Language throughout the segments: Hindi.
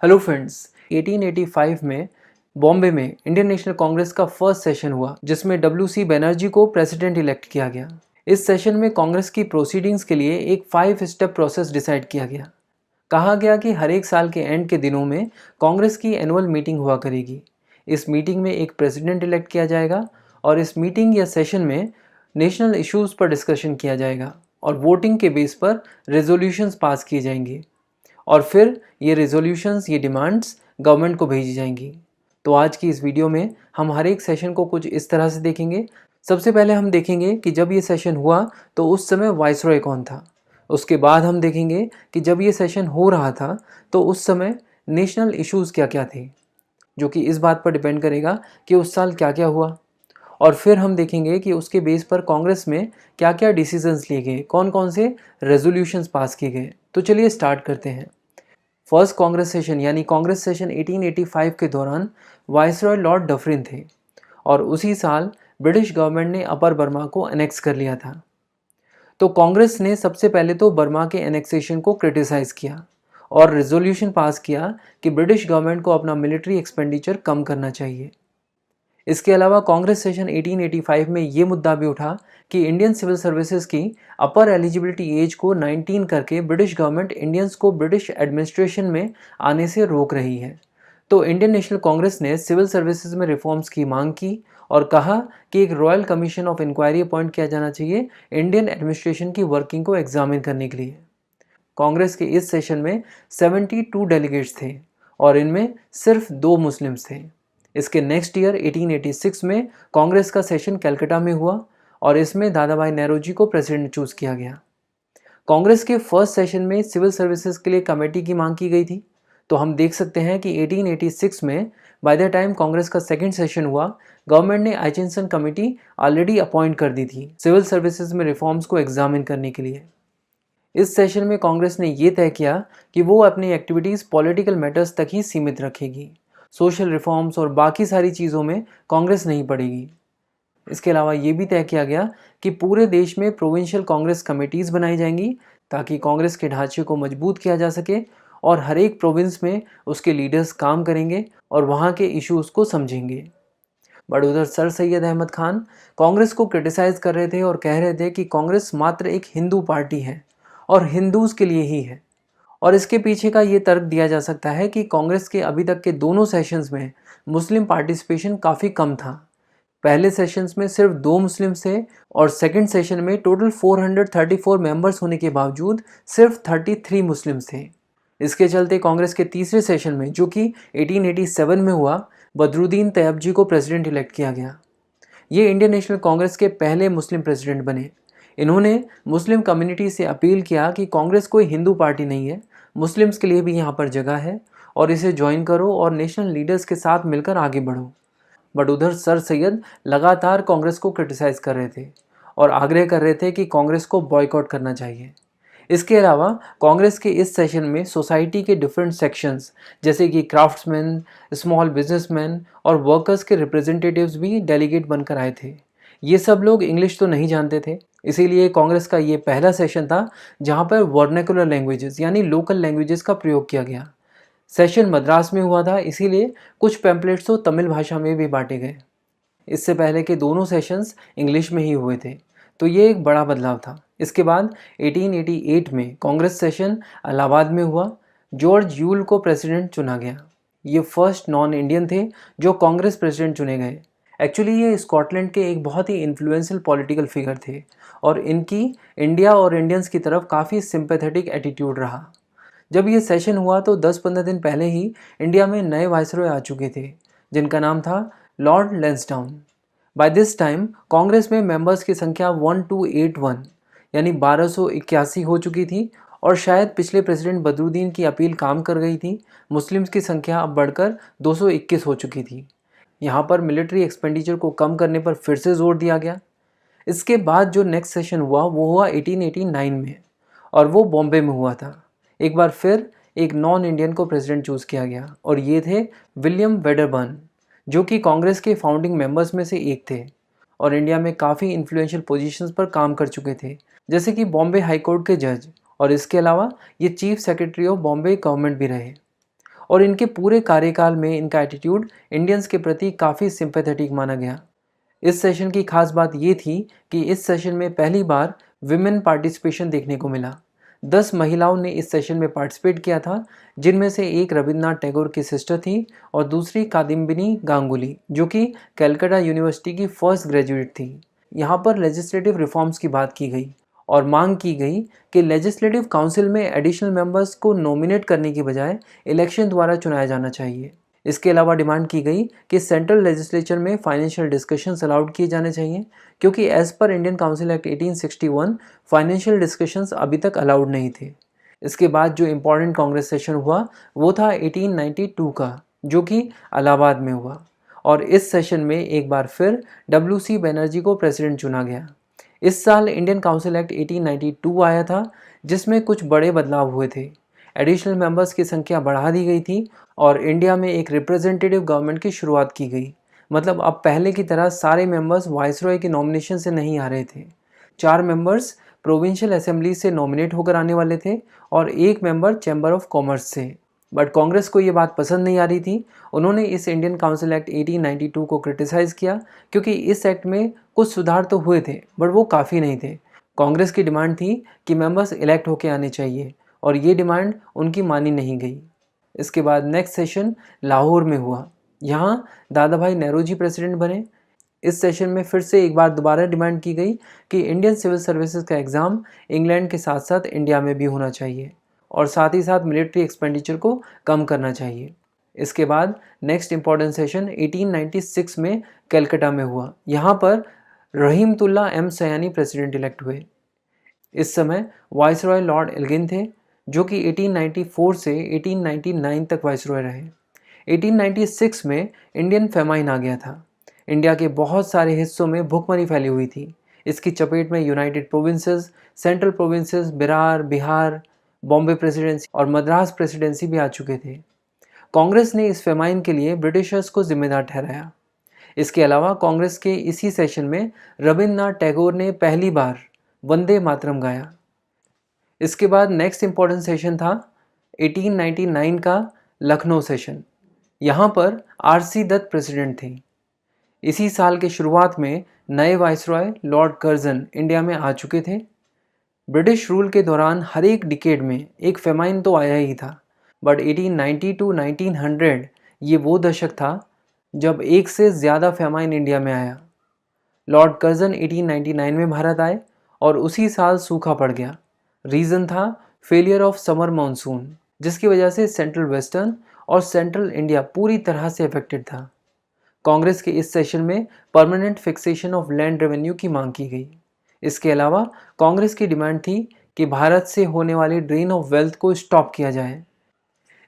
हेलो फ्रेंड्स, 1885 में बॉम्बे में इंडियन नेशनल कांग्रेस का फर्स्ट सेशन हुआ जिसमें डब्ल्यू.सी. बनर्जी को प्रेसिडेंट इलेक्ट किया गया। इस सेशन में कांग्रेस की प्रोसीडिंग्स के लिए एक 5 स्टेप प्रोसेस डिसाइड किया गया। कहा गया कि हर एक साल के एंड के दिनों में कांग्रेस की एनुअल मीटिंग हुआ करेगी। इस मीटिंग में एक प्रेसिडेंट इलेक्ट किया जाएगा और इस मीटिंग या सेशन में नेशनल इश्यूज़ पर डिस्कशन किया जाएगा और वोटिंग के बेस पर रेजोल्यूशंस पास किए जाएंगे और फिर ये रेजोल्यूशंस, ये डिमांड्स गवर्नमेंट को भेजी जाएंगी। तो आज की इस वीडियो में हम हर एक सेशन को कुछ इस तरह से देखेंगे। सबसे पहले हम देखेंगे कि जब ये सेशन हुआ तो उस समय वाइसरॉय कौन था। उसके बाद हम देखेंगे कि जब ये सेशन हो रहा था तो उस समय नेशनल इश्यूज़ क्या क्या थे, जो कि इस बात पर डिपेंड करेगा कि उस साल क्या क्या हुआ। और फिर हम देखेंगे कि उसके बेस पर कांग्रेस में क्या क्या डिसीजंस लिए गए, कौन कौन से रेजोल्यूशंस पास किए गए। तो चलिए स्टार्ट करते हैं। फर्स्ट कांग्रेस सेशन यानी कांग्रेस सेशन 1885 के दौरान वाइसरॉय लॉर्ड डफरिन थे और उसी साल ब्रिटिश गवर्नमेंट ने अपर बर्मा को एनेक्स कर लिया था। तो कांग्रेस ने सबसे पहले तो बर्मा के एनेक्सेशन को क्रिटिसाइज़ किया और रेजोल्यूशन पास किया कि ब्रिटिश गवर्नमेंट को अपना मिलिट्री एक्सपेंडिचर कम करना चाहिए। इसके अलावा कांग्रेस सेशन 1885 में ये मुद्दा भी उठा कि इंडियन सिविल सर्विसेज की अपर एलिजिबिलिटी एज को 19 करके ब्रिटिश गवर्नमेंट इंडियंस को ब्रिटिश एडमिनिस्ट्रेशन में आने से रोक रही है। तो इंडियन नेशनल कांग्रेस ने सिविल सर्विसेज में रिफॉर्म्स की मांग की और कहा कि एक royal commission of inquiry appoint किया जाना चाहिए इंडियन एडमिनिस्ट्रेशन की वर्किंग को एग्जामिन करने के लिए। कांग्रेस के इस सेशन में 72 डेलीगेट्स थे और इनमें सिर्फ 2 मुस्लिम्स थे। इसके नेक्स्ट ईयर 1886 में कांग्रेस का सेशन कलकत्ता में हुआ और इसमें दादा भाई नेहरू को प्रेसिडेंट चूज किया गया। कांग्रेस के फर्स्ट सेशन में सिविल सर्विसेज के लिए कमेटी की मांग की गई थी। तो हम देख सकते हैं कि 1886 में बाय द टाइम कांग्रेस का सेकंड सेशन हुआ, गवर्नमेंट ने आइचिंसन कमेटी ऑलरेडी अपॉइंट कर दी थी सिविल सर्विसेज में रिफॉर्म्स को एग्जामिन करने के लिए। इस सेशन में कांग्रेस ने यह तय किया कि वो अपनी एक्टिविटीज़ पॉलिटिकल मैटर्स तक ही सीमित रखेगी, सोशल रिफॉर्म्स और बाकी सारी चीज़ों में कांग्रेस नहीं पड़ेगी। इसके अलावा ये भी तय किया गया कि पूरे देश में प्रोविंशियल कांग्रेस कमेटीज़ बनाई जाएंगी ताकि कांग्रेस के ढांचे को मजबूत किया जा सके और हर एक प्रोविंस में उसके लीडर्स काम करेंगे और वहाँ के इश्यूज़ को समझेंगे। बट उधर सर सैयद अहमद खान कांग्रेस को क्रिटिसाइज़ कर रहे थे और कह रहे थे कि कांग्रेस मात्र एक हिंदू पार्टी है और हिंदूज़ के लिए ही है। और इसके पीछे का ये तर्क दिया जा सकता है कि कांग्रेस के अभी तक के दोनों सेशंस में मुस्लिम पार्टिसिपेशन काफ़ी कम था। पहले सेशंस में सिर्फ 2 मुस्लिम्स थे और सेकंड सेशन में टोटल 434 मेंबर्स होने के बावजूद सिर्फ 33 मुस्लिम्स थे। इसके चलते कांग्रेस के तीसरे सेशन में, जो कि 1887 में हुआ, बदरुद्दीन तैयबजी को प्रेसिडेंट इलेक्ट किया गया। ये इंडियन नेशनल कांग्रेस के पहले मुस्लिम प्रेसिडेंट बने। इन्होंने मुस्लिम कम्युनिटी से अपील किया कि कांग्रेस कोई हिंदू पार्टी नहीं है, मुस्लिम्स के लिए भी यहाँ पर जगह है और इसे ज्वाइन करो और नेशनल लीडर्स के साथ मिलकर आगे बढ़ो। बट उधर सर सैयद लगातार कांग्रेस को क्रिटिसाइज़ कर रहे थे और आग्रह कर रहे थे कि कांग्रेस को बॉयकॉट करना चाहिए। इसके अलावा कांग्रेस के इस सेशन में सोसाइटी के डिफरेंट सेक्शंस जैसे कि क्राफ्ट्समैन, स्मॉल बिजनेसमैन और वर्कर्स के रिप्रेजेंटेटिव्स भी डेलीगेट बनकर आए थे। ये सब लोग इंग्लिश तो नहीं जानते थे, इसीलिए कांग्रेस का ये पहला सेशन था जहाँ पर वर्नाकुलर लैंग्वेजेस यानी लोकल लैंग्वेजेस का प्रयोग किया गया। सेशन मद्रास में हुआ था, इसीलिए कुछ पैम्पलेट्स तो तमिल भाषा में भी बांटे गए। इससे पहले के दोनों सेशंस इंग्लिश में ही हुए थे, तो ये एक बड़ा बदलाव था। इसके बाद 1888 में कांग्रेस सेशन इलाहाबाद में हुआ। जॉर्ज यूल को प्रेसिडेंट चुना गया। ये फर्स्ट नॉन इंडियन थे जो कांग्रेस प्रेसिडेंट चुने गए। एक्चुअली ये स्कॉटलैंड के एक बहुत ही इन्फ्लुएंशियल पॉलिटिकल फिगर थे और इनकी इंडिया और इंडियंस की तरफ काफ़ी सिंपैथेटिक एटीट्यूड रहा। जब ये सेशन हुआ तो 10-15 दिन पहले ही इंडिया में नए वाइसरॉय आ चुके थे जिनका नाम था lord Lansdowne. By this time Congress में मेंबर्स की संख्या 1281 यानी 1281 हो चुकी थी और शायद पिछले प्रेसिडेंट बदरुद्दीन की अपील काम कर गई थी। मुस्लिम्स की संख्या अब बढ़कर 221 हो चुकी थी। यहाँ पर मिलिट्री एक्सपेंडिचर को कम करने पर फिर से जोर दिया गया। इसके बाद जो नेक्स्ट सेशन हुआ वो हुआ 1889 में और वो बॉम्बे में हुआ था। एक बार फिर एक नॉन इंडियन को प्रेसिडेंट चूज़ किया गया और ये थे विलियम वेडरबर्न, जो कि कांग्रेस के फाउंडिंग मेंबर्स में से एक थे और इंडिया में काफ़ी इन्फ्लुएंशियल पोजीशंस पर काम कर चुके थे, जैसे कि बॉम्बे हाई कोर्ट के जज, और इसके अलावा ये chief secretary of Bombay government भी रहे। और इनके पूरे कार्यकाल में इनका एटीट्यूड इंडियंस के प्रति काफ़ी सिंपैथेटिक माना गया। इस सेशन की खास बात ये थी कि इस सेशन में पहली बार विमेन पार्टिसिपेशन देखने को मिला। 10 महिलाओं ने इस सेशन में पार्टिसिपेट किया था, जिनमें से एक रविन्द्रनाथ टैगोर की सिस्टर थी और दूसरी कादम्बिनी गांगुली, जो कि कलकत्ता यूनिवर्सिटी की फर्स्ट ग्रेजुएट थी। यहाँ पर लेजिस्लेटिव रिफॉर्म्स की बात की गई और मांग की गई कि लेजिस्लेटिव काउंसिल में एडिशनल मेंबर्स को नॉमिनेट करने की बजाय इलेक्शन द्वारा चुनाया जाना चाहिए। इसके अलावा डिमांड की गई कि सेंट्रल लेजिस्लेचर में फाइनेंशियल डिस्कशंस अलाउड किए जाने चाहिए, क्योंकि as per Indian council act 1861 financial discussions अभी तक अलाउड नहीं थे। इसके बाद जो इम्पोर्टेंट कांग्रेस सेशन हुआ वो था 1892 का, जो कि इलाहाबाद में हुआ, और इस सेशन में एक बार फिर WC बनर्जी को प्रेसिडेंट चुना गया। इस साल इंडियन काउंसिल एक्ट 1892 आया था, जिसमें कुछ बड़े बदलाव हुए थे। एडिशनल मेंबर्स की संख्या बढ़ा दी गई थी और इंडिया में एक रिप्रेजेंटेटिव गवर्नमेंट की शुरुआत की गई। मतलब अब पहले की तरह सारे मेंबर्स वाइसरॉय के नॉमिनेशन से नहीं आ रहे थे। 4 मेंबर्स प्रोविंशियल असेंबली से नॉमिनेट होकर आने वाले थे और एक मेंबर चैम्बर ऑफ कॉमर्स से। बट कांग्रेस को ये बात पसंद नहीं आ रही थी। उन्होंने इस इंडियन काउंसिल एक्ट 1892 को क्रिटिसाइज़ किया, क्योंकि इस एक्ट में कुछ सुधार तो हुए थे बट वो काफ़ी नहीं थे। कांग्रेस की डिमांड थी कि मेंबर्स इलेक्ट होकर आने चाहिए और ये डिमांड उनकी मानी नहीं गई। इसके बाद नेक्स्ट सेशन लाहौर में हुआ। यहाँ दादा भाई नेहरू जी प्रेसिडेंट बने। इस सेशन में फिर से एक बार दोबारा डिमांड की गई कि इंडियन सिविल सर्विसेज का एग्ज़ाम इंग्लैंड के साथ साथ इंडिया में भी होना चाहिए और साथ ही साथ मिलिट्री एक्सपेंडिचर को कम करना चाहिए। इसके बाद नेक्स्ट इम्पॉर्टेंट सेशन 1896 में कलकत्ता में हुआ। यहाँ पर रहीमतुल्ला एम सयानी प्रेसिडेंट इलेक्ट हुए। इस समय वाइसरॉय लॉर्ड एल्गिन थे, जो कि 1894 से 1899 तक वाइसरॉय रहे। 1896 में इंडियन फेमाइन आ गया था। इंडिया के बहुत सारे हिस्सों में भूखमरी फैली हुई थी। इसकी चपेट में United provinces, central provinces, Bihar, Bombay presidency और मद्रास प्रेसिडेंसी भी आ चुके थे। कांग्रेस ने इस फेमाइन के लिए ब्रिटिशर्स को जिम्मेदार ठहराया। इसके अलावा कांग्रेस के इसी सेशन में रविन्द्रनाथ टैगोर ने पहली बार वंदे मातरम गाया। इसके बाद नेक्स्ट इम्पॉर्टेंट सेशन था 1899 का लखनऊ सेशन। यहाँ पर RC दत्त प्रेसिडेंट थे। इसी साल के शुरुआत में नए वाइसरॉय लॉर्ड कर्जन इंडिया में आ चुके थे। ब्रिटिश रूल के दौरान हर एक डिकेड में एक फेमाइन तो आया ही था, बट 1890 टू 1900 ये वो दशक था जब एक से ज़्यादा फेमाइन इंडिया में आया। लॉर्ड कर्जन 1899 में भारत आए और उसी साल सूखा पड़ गया। रीज़न था फेलियर ऑफ समर मानसून, जिसकी वजह से सेंट्रल वेस्टर्न और सेंट्रल इंडिया पूरी तरह से अफेक्टेड था। कांग्रेस के इस सेशन में permanent fixation of land revenue की मांग की गई। इसके अलावा कांग्रेस की डिमांड थी कि भारत से होने वाली ड्रेन ऑफ वेल्थ को स्टॉप किया जाए।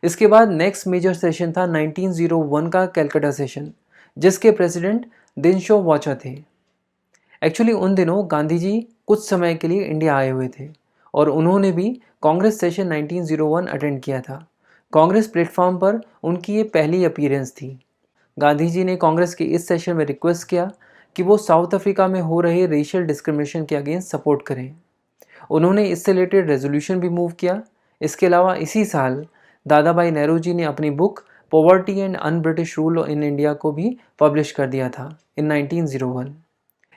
इसके बाद नेक्स्ट मेजर सेशन था 1901 का कलकत्ता सेशन, जिसके प्रेसिडेंट दिनशो वाचा थे। एक्चुअली उन दिनों गांधी जी कुछ समय के लिए इंडिया आए हुए थे और उन्होंने भी कांग्रेस सेशन 1901 अटेंड किया था। कांग्रेस प्लेटफॉर्म पर उनकी ये पहली अपीयरेंस थी। गांधी जी ने कांग्रेस के इस सेशन में रिक्वेस्ट किया कि वो साउथ अफ्रीका में हो रहे रेशियल डिस्क्रिमिनेशन के अगेंस्ट सपोर्ट करें। उन्होंने इससे रिलेटेड रेजोल्यूशन भी मूव किया। इसके अलावा इसी साल दादा भाई नेहरू जी ने अपनी book poverty and un British rule in India को भी पब्लिश कर दिया था इन 1901।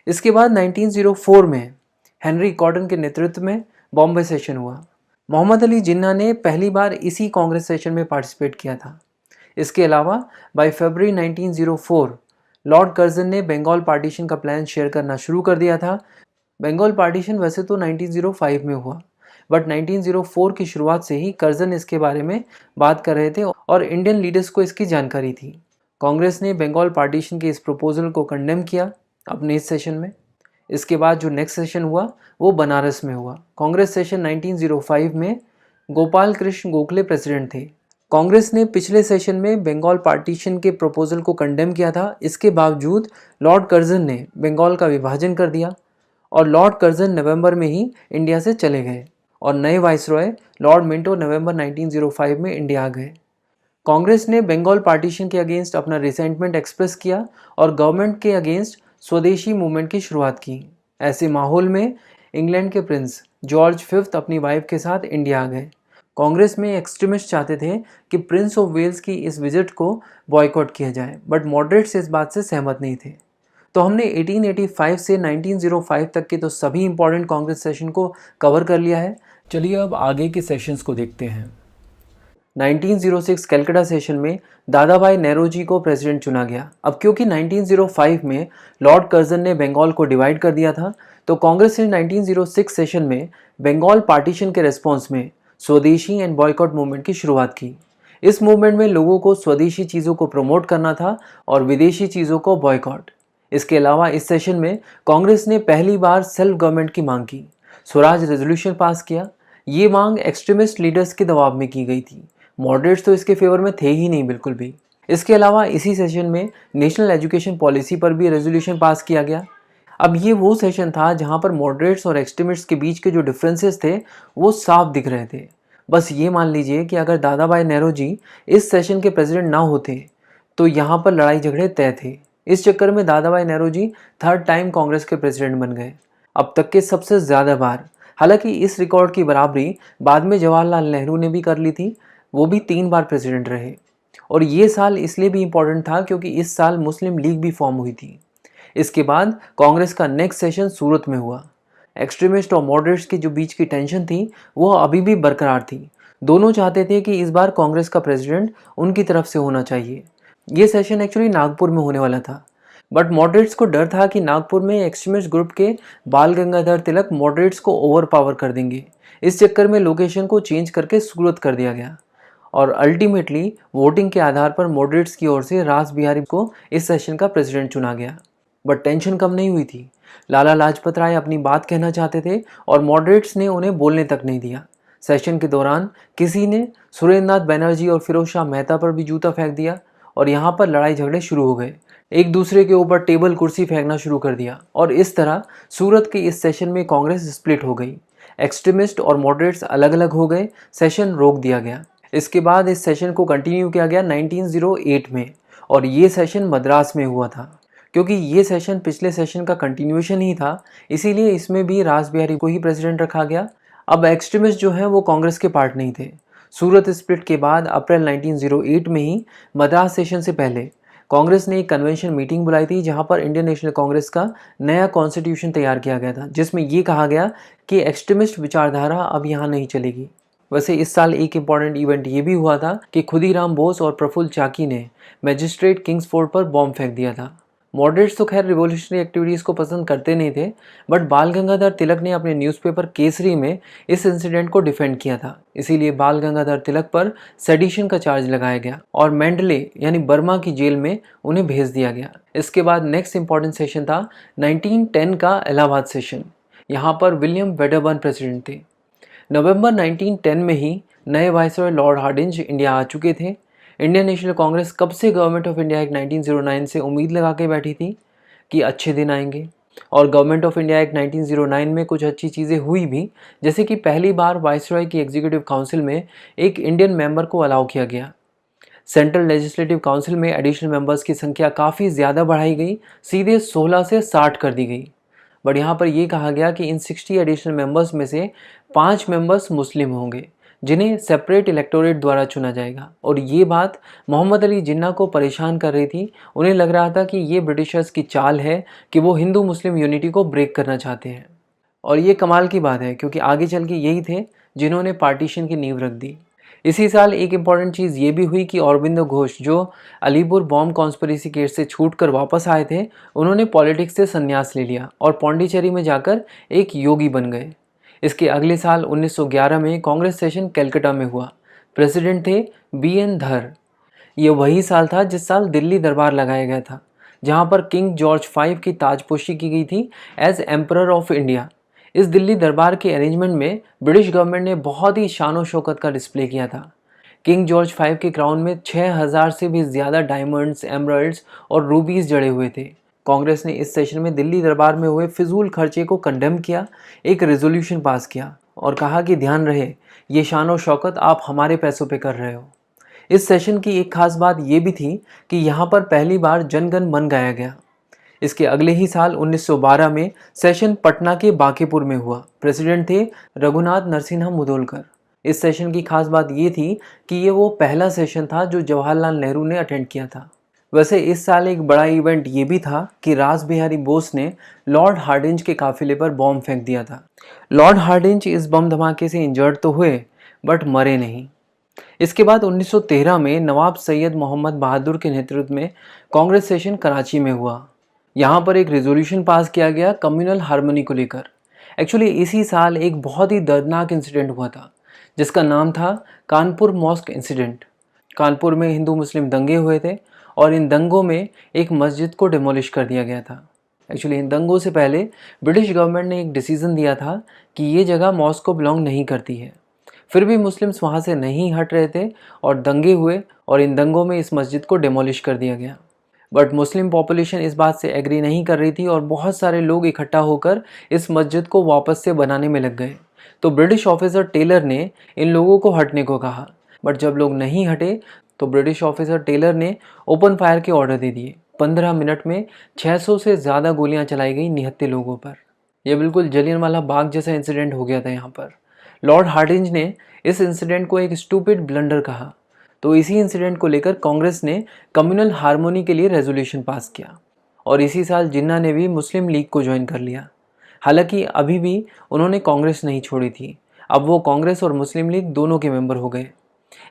इसके बाद 1904 में हेनरी कॉटन के नेतृत्व में बॉम्बे सेशन हुआ। मोहम्मद अली जिन्ना ने पहली बार इसी कांग्रेस सेशन में पार्टिसिपेट किया था। इसके अलावा बाय फरवरी 1904 लॉर्ड कर्जन ने बंगाल पार्टीशन का प्लान शेयर करना शुरू कर दिया था। बंगाल पार्टीशन वैसे तो 1905 में हुआ, बट 1904 की शुरुआत से ही कर्जन इसके बारे में बात कर रहे थे और इंडियन लीडर्स को इसकी जानकारी थी। कांग्रेस ने बंगाल पार्टीशन के इस प्रपोजल को कंडेम किया अपने इस सेशन में। इसके बाद जो नेक्स्ट सेशन हुआ वो बनारस में हुआ। कांग्रेस सेशन 1905 में गोपाल कृष्ण गोखले प्रेसिडेंट थे। कांग्रेस ने पिछले सेशन में बंगाल पार्टीशन के प्रपोजल को कंडेम किया था। इसके बावजूद लॉर्ड कर्जन ने बंगाल का विभाजन कर दिया और लॉर्ड कर्जन नवंबर में ही इंडिया से चले गए और नए वाइसरॉय लॉर्ड मिंटो नवंबर 1905 में इंडिया आ गए। कांग्रेस ने बंगाल पार्टीशन के अगेंस्ट अपना रिसेंटमेंट एक्सप्रेस किया और गवर्नमेंट के अगेंस्ट स्वदेशी मूवमेंट की शुरुआत की। ऐसे माहौल में इंग्लैंड के प्रिंस जॉर्ज V अपनी वाइफ के साथ इंडिया आ गए। कांग्रेस में एक्सट्रीमिस्ट चाहते थे कि प्रिंस ऑफ वेल्स की इस विजिट को बॉयकॉट किया जाए, बट मॉडरेट्स इस बात से सहमत नहीं थे। तो हमने 1885 से 1905 तक के तो सभी इंपॉर्टेंट कांग्रेस सेशन को कवर कर लिया है। चलिए अब आगे के सेशंस को देखते हैं। 1906 कलकत्ता सेशन में दादा भाई नेहरू को प्रेसिडेंट चुना गया। अब क्योंकि 1905 में लॉर्ड कर्जन ने बंगाल को डिवाइड कर दिया था, तो कांग्रेस ने 1906 सेशन में बंगाल पार्टीशन के रिस्पॉन्स में स्वदेशी एंड बॉयकॉट मूवमेंट की शुरुआत की। इस मूवमेंट में लोगों को स्वदेशी चीज़ों को प्रमोट करना था और विदेशी चीज़ों को बॉयकॉट। इसके अलावा इस सेशन में कांग्रेस ने पहली बार सेल्फ गवर्नमेंट की मांग की, स्वराज रेजोल्यूशन पास किया। ये मांग एक्सट्रीमिस्ट लीडर्स के दबाव में की गई थी, मॉडरेट्स तो इसके फेवर में थे ही नहीं बिल्कुल भी। इसके अलावा इसी सेशन में नेशनल एजुकेशन पॉलिसी पर भी रेजोल्यूशन पास किया गया। अब ये वो सेशन था जहां पर मॉडरेट्स और एक्सट्रीमिस्ट्स के बीच के जो डिफरेंसेस थे वो साफ दिख रहे थे। बस ये मान लीजिए कि अगर दादा भाई नेहरू जी इस सेशन के प्रेसिडेंट ना होते तो यहाँ पर लड़ाई झगड़े तय थे। इस चक्कर में दादा भाई नेहरू जी थर्ड टाइम कांग्रेस के प्रेसिडेंट बन गए, अब तक के सबसे ज़्यादा बार। हालांकि इस रिकॉर्ड की बराबरी बाद में जवाहरलाल नेहरू ने भी कर ली थी, वो भी 3 बार प्रेसिडेंट रहे। और ये साल इसलिए भी इम्पोर्टेंट था क्योंकि इस साल मुस्लिम लीग भी फॉर्म हुई थी। इसके बाद कांग्रेस का नेक्स्ट सेशन सूरत में हुआ। एक्सट्रीमिस्ट और मॉडरेट्स के जो बीच की टेंशन थी वो अभी भी बरकरार थी। दोनों चाहते थे कि इस बार कांग्रेस का प्रेसिडेंट उनकी तरफ से होना चाहिए। ये सेशन एक्चुअली नागपुर में होने वाला था, बट मॉडरेट्स को डर था कि नागपुर में एक्सट्रीमिस्ट ग्रुप के बाल गंगाधर तिलक मॉडरेट्स को ओवर पावर कर देंगे। इस चक्कर में लोकेशन को चेंज करके सूरत कर दिया गया और अल्टीमेटली वोटिंग के आधार पर मॉडरेट्स की ओर से रास बिहारी को इस सेशन का प्रेसिडेंट चुना गया। बट टेंशन कम नहीं हुई थी। लाला लाजपत राय अपनी बात कहना चाहते थे और मॉडरेट्स ने उन्हें बोलने तक नहीं दिया। सेशन के दौरान किसी ने सुरेंद्रनाथ बनर्जी और फिरोज शाह मेहता पर भी जूता फेंक दिया और यहाँ पर लड़ाई झगड़े शुरू हो गए। एक दूसरे के ऊपर टेबल कुर्सी फेंकना शुरू कर दिया और इस तरह सूरत के इस सेशन में कांग्रेस स्प्लिट हो गई। एक्सट्रीमिस्ट और मॉडरेट्स अलग अलग हो गए, सेशन रोक दिया गया। इसके बाद इस सेशन को कंटिन्यू किया गया 1908 में और ये सेशन मद्रास में हुआ था। क्योंकि ये सेशन पिछले सेशन का कंटिन्यूएशन ही था, इसीलिए इसमें भी रास बिहारी को ही प्रेसिडेंट रखा गया। अब एक्सट्रीमिस्ट जो हैं वो कांग्रेस के पार्ट नहीं थे। सूरत स्प्लिट के बाद अप्रैल 1908 में ही मद्रास सेशन से पहले कांग्रेस ने एक कन्वेंशन मीटिंग बुलाई थी जहां पर इंडियन नेशनल कांग्रेस का नया कॉन्स्टिट्यूशन तैयार किया गया था, जिसमें ये कहा गया कि एक्सट्रीमिस्ट विचारधारा अब यहाँ नहीं चलेगी। वैसे इस साल एक इम्पॉर्टेंट इवेंट ये भी हुआ था कि खुदीराम बोस और प्रफुल्ल चाकी ने मैजिस्ट्रेट किंग्सफोर्ड पर बॉम्ब फेंक दिया था। मॉडरेट्स तो खैर रिवॉल्यूशनरी एक्टिविटीज़ को पसंद करते नहीं थे, बट बाल गंगाधर तिलक ने अपने न्यूज़पेपर केसरी में इस इंसिडेंट को डिफेंड किया था। इसीलिए बाल गंगाधर तिलक पर सेडिशन का चार्ज लगाया गया और मेंडले यानी बर्मा की जेल में उन्हें भेज दिया गया। इसके बाद नेक्स्ट इंपॉर्टेंट सेशन था 1910 का इलाहाबाद सेशन। यहाँ पर विलियम वेडरबर्न प्रेसिडेंट थे। नवंबर 1910 में ही नए वाइसरॉय लॉर्ड हार्डिंज इंडिया आ चुके थे। इंडियन नेशनल कांग्रेस कब से गवर्नमेंट ऑफ इंडिया एक्ट 1909 से उम्मीद लगा के बैठी थी कि अच्छे दिन आएंगे, और गवर्नमेंट ऑफ इंडिया एक्ट 1909 में कुछ अच्छी चीज़ें हुई भी, जैसे कि पहली बार वाइसरॉय की एग्जीक्यूटिव काउंसिल में एक इंडियन मेंबर को अलाउ किया गया। सेंट्रल लेजिस्लेटिव काउंसिल में एडिशनल मेंबर्स की संख्या काफ़ी ज़्यादा बढ़ाई गई, सीधे 16 से 60 कर दी गई। बट यहाँ पर यह कहा गया कि इन 60 एडिशनल मेंबर्स में से 5 मेंबर्स मुस्लिम होंगे जिन्हें सेपरेट इलेक्टोरेट द्वारा चुना जाएगा। और ये बात मोहम्मद अली जिन्ना को परेशान कर रही थी। उन्हें लग रहा था कि ये ब्रिटिशर्स की चाल है कि वो हिंदू मुस्लिम यूनिटी को ब्रेक करना चाहते हैं। और ये कमाल की बात है क्योंकि आगे चल के यही थे जिन्होंने पार्टीशन की नींव रख दी। इसी साल एक इम्पॉर्टेंट चीज़ ये भी हुई कि अरबिंदो घोष, जो अलीपुर बॉम्ब कॉन्स्पिरेसी केस से छूटकर वापस आए थे, उन्होंने पॉलिटिक्स से संन्यास ले लिया और पौंडीचेरी में जाकर एक योगी बन गए। इसके अगले साल 1911 में कांग्रेस सेशन कलकत्ता में हुआ। प्रेसिडेंट थे BN धर। ये वही साल था जिस साल दिल्ली दरबार लगाया गया था, जहां पर किंग जॉर्ज V की ताजपोशी की गई थी एज एम्परर ऑफ इंडिया। इस दिल्ली दरबार के अरेंजमेंट में ब्रिटिश गवर्नमेंट ने बहुत ही शान और शौकत का डिस्प्ले किया था। किंग जॉर्ज V के क्राउन में 6000 से भी ज़्यादा डायमंड्स, एमरल्ड्स और रूबीज जड़े हुए थे। कांग्रेस ने इस सेशन में दिल्ली दरबार में हुए फिजूल खर्चे को कंडेम किया, एक रेजोल्यूशन पास किया और कहा कि ध्यान रहे ये शान और शौकत आप हमारे पैसों पे कर रहे हो। इस सेशन की एक खास बात ये भी थी कि यहाँ पर पहली बार जनगण मन गाया गया। इसके अगले ही साल 1912 में सेशन पटना के बांकीपुर में हुआ। प्रेसिडेंट थे रघुनाथ नरसिम्हा मुदोलकर। इस सेशन की खास बात ये थी कि ये वो पहला सेशन था जो जवाहरलाल नेहरू ने अटेंड किया था। वैसे इस साल एक बड़ा इवेंट ये भी था कि रास बिहारी बोस ने लॉर्ड हार्डिंज के काफिले पर बॉम्ब फेंक दिया था। लॉर्ड हार्डिंज इस बम धमाके से इंजर्ड तो हुए बट मरे नहीं। इसके बाद 1913 में नवाब सैयद मोहम्मद बहादुर के नेतृत्व में कांग्रेस सेशन कराची में हुआ। यहाँ पर एक रेजोल्यूशन पास किया गया कम्युनल हार्मनी को लेकर। एक्चुअली इसी साल एक बहुत ही दर्दनाक इंसिडेंट हुआ था जिसका नाम था कानपुर मॉस्क इंसिडेंट। कानपुर में हिंदू मुस्लिम दंगे हुए थे और इन दंगों में एक मस्जिद को डिमोलिश कर दिया गया था। एक्चुअली इन दंगों से पहले ब्रिटिश गवर्नमेंट ने एक डिसीजन दिया था कि ये जगह मॉस्क को बिलोंग नहीं करती है। फिर भी मुस्लिम्स वहाँ से नहीं हट रहे थे और दंगे हुए और इन दंगों में इस मस्जिद को डिमोलिश कर दिया गया। बट मुस्लिम पॉपुलेशन इस बात से एग्री नहीं कर रही थी और बहुत सारे लोग इकट्ठा होकर इस मस्जिद को वापस से बनाने में लग गए। तो ब्रिटिश ऑफिसर टेलर ने इन लोगों को हटने को कहा, बट जब लोग नहीं हटे तो ब्रिटिश ऑफिसर टेलर ने ओपन फायर के ऑर्डर दे दिए। 15 मिनट में 600 से ज़्यादा गोलियां चलाई गई निहत्थे लोगों पर। यह बिल्कुल जलियांवाला बाग जैसा इंसिडेंट हो गया था यहाँ पर। लॉर्ड हार्डिंज ने इस इंसिडेंट को एक स्टूपिड ब्लंडर कहा। तो इसी इंसिडेंट को लेकर कांग्रेस ने कम्युनल हार्मोनी के लिए रेजोल्यूशन पास किया और इसी साल जिन्ना ने भी मुस्लिम लीग को ज्वाइन कर लिया। हालांकि अभी भी उन्होंने कांग्रेस नहीं छोड़ी थी। अब वो कांग्रेस और मुस्लिम लीग दोनों के मेंबर हो गए।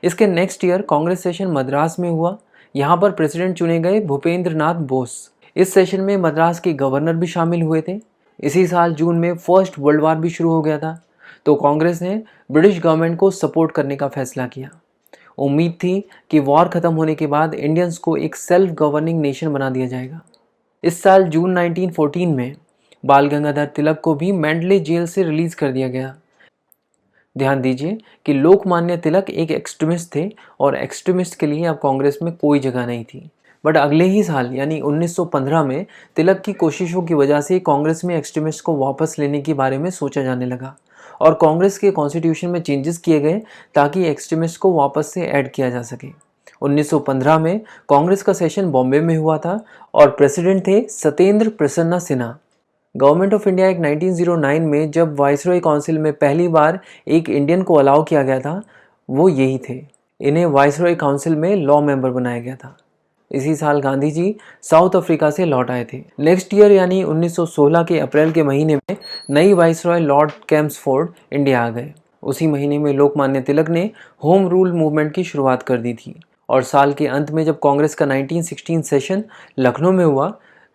इसके next year Congress session Madras में हुआ। यहाँ पर प्रेसिडेंट चुने गए भूपेंद्र नाथ बोस। इस सेशन में मद्रास के गवर्नर भी शामिल हुए थे। इसी साल जून में फर्स्ट वर्ल्ड वार भी शुरू हो गया था। तो कांग्रेस ने ब्रिटिश गवर्नमेंट को सपोर्ट करने का फैसला किया। उम्मीद थी कि वॉर खत्म होने के बाद इंडियंस को एक सेल्फ गवर्निंग नेशन बना दिया जाएगा। इस साल जून 1914 में बाल गंगाधर तिलक को भी मैंडले जेल से रिलीज कर दिया गया। ध्यान दीजिए कि लोकमान्य तिलक एक एक्सट्रीमिस्ट थे और एक्सट्रीमिस्ट के लिए अब कांग्रेस में कोई जगह नहीं थी। बट अगले ही साल यानी 1915 में तिलक की कोशिशों की वजह से कांग्रेस में एक्सट्रीमिस्ट को वापस लेने के बारे में सोचा जाने लगा और कांग्रेस के कॉन्स्टिट्यूशन में चेंजेस किए गए ताकि एक्सट्रीमिस्ट को वापस से ऐड किया जा सके। 1915 में कांग्रेस का सेशन बॉम्बे में हुआ था और प्रेसिडेंट थे Satyendra Prasanna Sinha. Government of India act 1909 में जब वाइसरॉय काउंसिल में पहली बार एक इंडियन को अलाउ किया गया था वो यही थे। इन्हें वाइसरॉय काउंसिल में लॉ मेंबर बनाया गया था। इसी साल गांधी जी साउथ अफ्रीका से लौट आए थे। नेक्स्ट ईयर यानी 1916 के अप्रैल के महीने में नई वाइसरॉय लॉर्ड कैम्सफोर्ड इंडिया आ गए। उसी महीने में लोकमान्य तिलक ने होम रूल मूवमेंट की शुरुआत कर दी थी और साल के अंत में जब कांग्रेस का 1916 सेशन लखनऊ में हुआ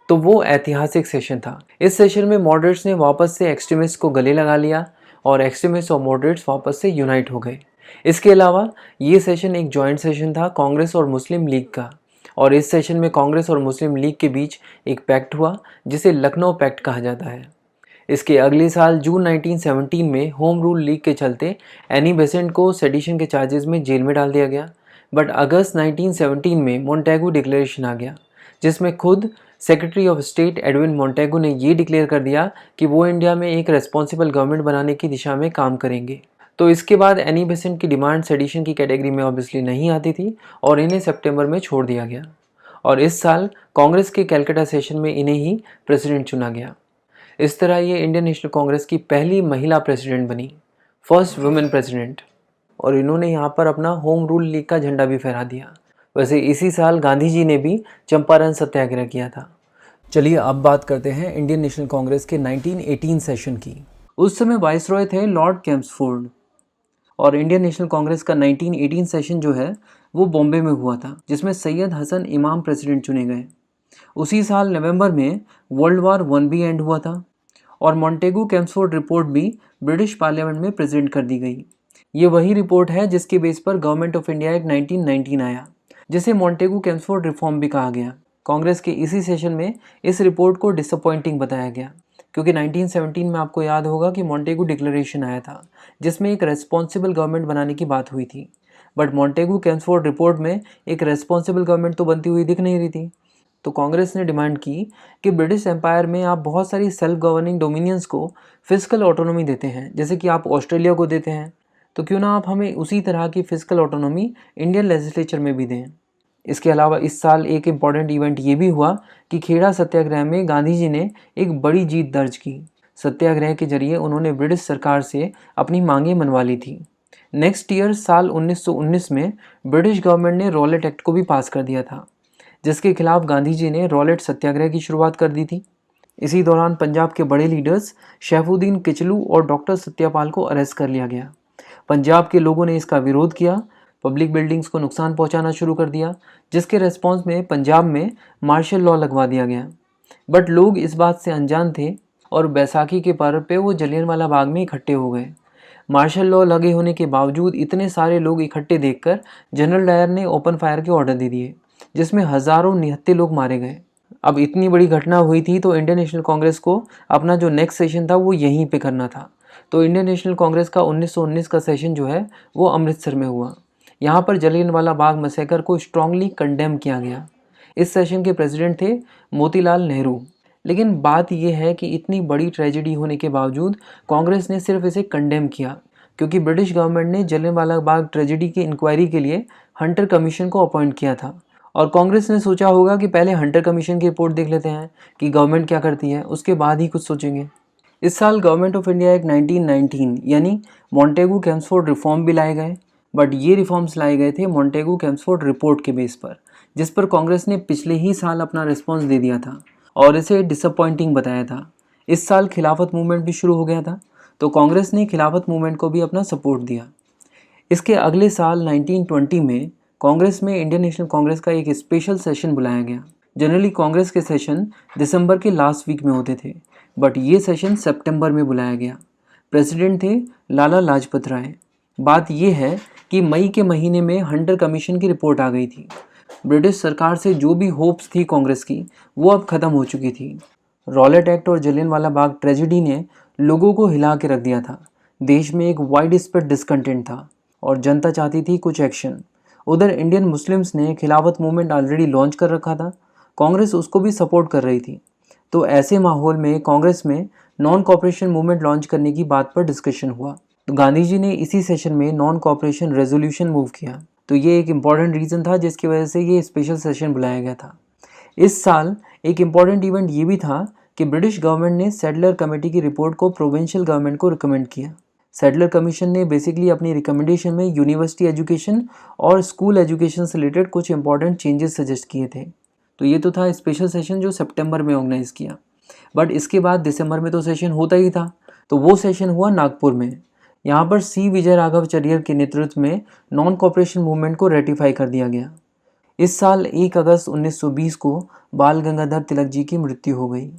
तो वो ऐतिहासिक सेशन था। इस सेशन में मॉडरेट्स ने वापस से एक्सट्रीमिस्ट को गले लगा लिया और एक्सट्रीमिस्ट और मॉडरेट्स वापस से यूनाइट हो गए। इसके अलावा ये सेशन एक जॉइंट सेशन था कांग्रेस और मुस्लिम लीग का और इस सेशन में कांग्रेस और मुस्लिम लीग के बीच एक पैक्ट हुआ जिसे लखनऊ पैक्ट कहा जाता है। इसके अगले साल जून 1917 में होम रूल लीग के चलते एनी बेसेंट को सेडिशन के चार्जेस में जेल में डाल दिया गया। बट अगस्त 1917 में मोंटेगू डिक्लेरेशन आ गया जिसमें खुद secretary of state Edwin Montagu ने ये डिक्लेयर कर दिया कि वो इंडिया में एक रेस्पॉन्सिबल गवर्नमेंट बनाने की दिशा में काम करेंगे। तो इसके बाद एनी बेसेंट की डिमांड सेडिशन की कैटेगरी में ऑब्वियसली नहीं आती थी और इन्हें सितंबर में छोड़ दिया गया और इस साल कांग्रेस के कैलकाटा सेशन में इन्हें ही प्रेसिडेंट चुना गया। इस तरह ये इंडियन नेशनल कांग्रेस की पहली महिला प्रेसिडेंट बनी, फर्स्ट वुमेन प्रेसिडेंट, और इन्होंने यहाँ पर अपना होम रूल लीग का झंडा भी फहरा दिया। वैसे इसी साल गांधी जी ने भी चंपारण सत्याग्रह किया था। चलिए अब बात करते हैं इंडियन नेशनल कांग्रेस के 1918 सेशन की। उस समय वाइसरॉय थे लॉर्ड कैम्सफोर्ड और इंडियन नेशनल कांग्रेस का 1918 सेशन जो है वो बॉम्बे में हुआ था जिसमें सैयद हसन इमाम प्रेसिडेंट चुने गए। उसी साल नवंबर में वर्ल्ड वार 1 भी एंड हुआ था और मॉन्टेगू कैम्सफोर्ड रिपोर्ट भी ब्रिटिश पार्लियामेंट में प्रेजेंट कर दी गई। ये वही रिपोर्ट है जिसके बेस पर गवर्नमेंट ऑफ इंडिया एक्ट 1919 आया जिसे मॉन्टेगू कैम्सफोर्ड रिफॉर्म भी कहा गया। कांग्रेस के इसी सेशन में इस रिपोर्ट को डिसअपॉइंटिंग बताया गया क्योंकि 1917 में आपको याद होगा कि मॉन्टेगू डिक्लेरेशन आया था जिसमें एक रेस्पॉन्सिबल गवर्नमेंट बनाने की बात हुई थी। बट मॉन्टेगू कैम्सफोर्ड रिपोर्ट में एक रेस्पॉन्सिबल गवर्नमेंट तो बनती हुई दिख नहीं रही थी। तो कांग्रेस ने डिमांड की कि ब्रिटिश एम्पायर में आप बहुत सारी सेल्फ गवर्निंग डोमिनियंस को फिजिकल ऑटोनॉमी देते हैं जैसे कि आप ऑस्ट्रेलिया को देते हैं, तो क्यों ना आप हमें उसी तरह की फिजिकल ऑटोनॉमी इंडियन लेजिस्लेचर में भी दें। इसके अलावा इस साल एक इम्पॉर्टेंट इवेंट ये भी हुआ कि खेड़ा सत्याग्रह में गांधी जी ने एक बड़ी जीत दर्ज की। सत्याग्रह के जरिए उन्होंने ब्रिटिश सरकार से अपनी मांगें मनवा ली थी। नेक्स्ट ईयर साल 1919 में ब्रिटिश गवर्नमेंट ने रॉलेट एक्ट को भी पास कर दिया था, जिसके खिलाफ गांधी जी ने रॉलेट सत्याग्रह की शुरुआत कर दी थी। इसी दौरान पंजाब के बड़े लीडर्स शेफुद्दीन किचलू और डॉक्टर सत्यापाल को अरेस्ट कर लिया गया। पंजाब के लोगों ने इसका विरोध किया, पब्लिक बिल्डिंग्स को नुकसान पहुंचाना शुरू कर दिया, जिसके रेस्पॉन्स में पंजाब में मार्शल लॉ लगवा दिया गया। बट लोग इस बात से अनजान थे और बैसाखी के पर्व पे वो जलियांवाला बाग में इकट्ठे हो गए। मार्शल लॉ लगे होने के बावजूद इतने सारे लोग इकट्ठे देखकर जनरल डायर ने ओपन फायर के ऑर्डर दे दिए, जिसमें हजारों निहत्थे लोग मारे गए। अब इतनी बड़ी घटना हुई थी तो इंडियन नेशनल कांग्रेस को अपना जो नेक्स्ट सेशन था वो यहीं पे करना था। तो इंडियन नेशनल कांग्रेस का 1919 का सेशन जो है वो अमृतसर में हुआ। यहाँ पर जलियांवाला बाग मैसेकर को स्ट्रांगली कंडेम किया गया। इस सेशन के प्रेसिडेंट थे मोतीलाल नेहरू। लेकिन बात यह है कि इतनी बड़ी ट्रेजेडी होने के बावजूद कांग्रेस ने सिर्फ इसे कंडेम किया, क्योंकि ब्रिटिश गवर्नमेंट ने जलियांवाला बाग ट्रेजेडी की इंक्वायरी के लिए हंटर कमीशन को अपॉइंट किया था। और कांग्रेस ने सोचा होगा कि पहले हंटर कमीशन की रिपोर्ट देख लेते हैं कि गवर्नमेंट क्या करती है, उसके बाद ही कुछ सोचेंगे। इस साल गवर्नमेंट ऑफ इंडिया एक्ट 1919 यानी मॉन्टेगू केम्सफोर्ड रिफॉर्म भी लाए गए, बट ये रिफॉर्म्स लाए गए थे मॉन्टेगू केम्सफोर्ड रिपोर्ट के बेस पर, जिस पर कांग्रेस ने पिछले ही साल अपना रिस्पॉन्स दे दिया था और इसे डिसअपॉइंटिंग बताया था। इस साल खिलाफत मूवमेंट भी शुरू हो गया था, तो कांग्रेस ने खिलाफत मूवमेंट को भी अपना सपोर्ट दिया। इसके अगले साल 1920 में कांग्रेस में इंडियन नेशनल कांग्रेस का एक स्पेशल सेशन बुलाया गया। जनरली कांग्रेस के सेशन दिसंबर के लास्ट वीक में होते थे, बट ये सेशन सितंबर में बुलाया गया। प्रेसिडेंट थे लाला लाजपत राय। बात यह है कि मई के महीने में हंटर कमीशन की रिपोर्ट आ गई थी। ब्रिटिश सरकार से जो भी होप्स थी कांग्रेस की वो अब ख़त्म हो चुकी थी। रॉलेट एक्ट और जलियांवाला बाग ट्रेजेडी ने लोगों को हिला के रख दिया था। देश में एक वाइड स्प्रेड डिसकंटेंट था और जनता चाहती थी कुछ एक्शन। उधर इंडियन मुस्लिम्स ने खिलाफत मूवमेंट ऑलरेडी लॉन्च कर रखा था, कांग्रेस उसको भी सपोर्ट कर रही थी। तो ऐसे माहौल में कांग्रेस में नॉन कॉपरेशन मूवमेंट लॉन्च करने की बात पर डिस्कशन हुआ। तो गांधी जी ने इसी सेशन में नॉन कॉपरेशन रेजोल्यूशन मूव किया। तो ये एक इम्पॉर्टेंट रीज़न था जिसकी वजह से ये स्पेशल सेशन बुलाया गया था। इस साल एक इम्पॉर्टेंट इवेंट ये भी था कि ब्रिटिश गवर्नमेंट ने सेटलर कमेटी की रिपोर्ट को प्रोविंशियल गवर्नमेंट को रिकमेंड किया। सेटलर कमीशन ने बेसिकली अपनी रिकमेंडेशन में यूनिवर्सिटी एजुकेशन और स्कूल एजुकेशन से रिलेटेड कुछ इंपॉर्टेंट चेंजेस सजेस्ट किए थे। तो ये तो था स्पेशल सेशन जो सितंबर में ऑर्गेनाइज किया, बट इसके बाद दिसंबर में तो सेशन होता ही था। तो वो सेशन हुआ नागपुर में। यहाँ पर सी विजय राघव चरियर के नेतृत्व में नॉन कॉपरेशन मूवमेंट को रेटिफाई कर दिया गया। इस साल 1 अगस्त 1920 को बाल गंगाधर तिलक जी की मृत्यु हो गई।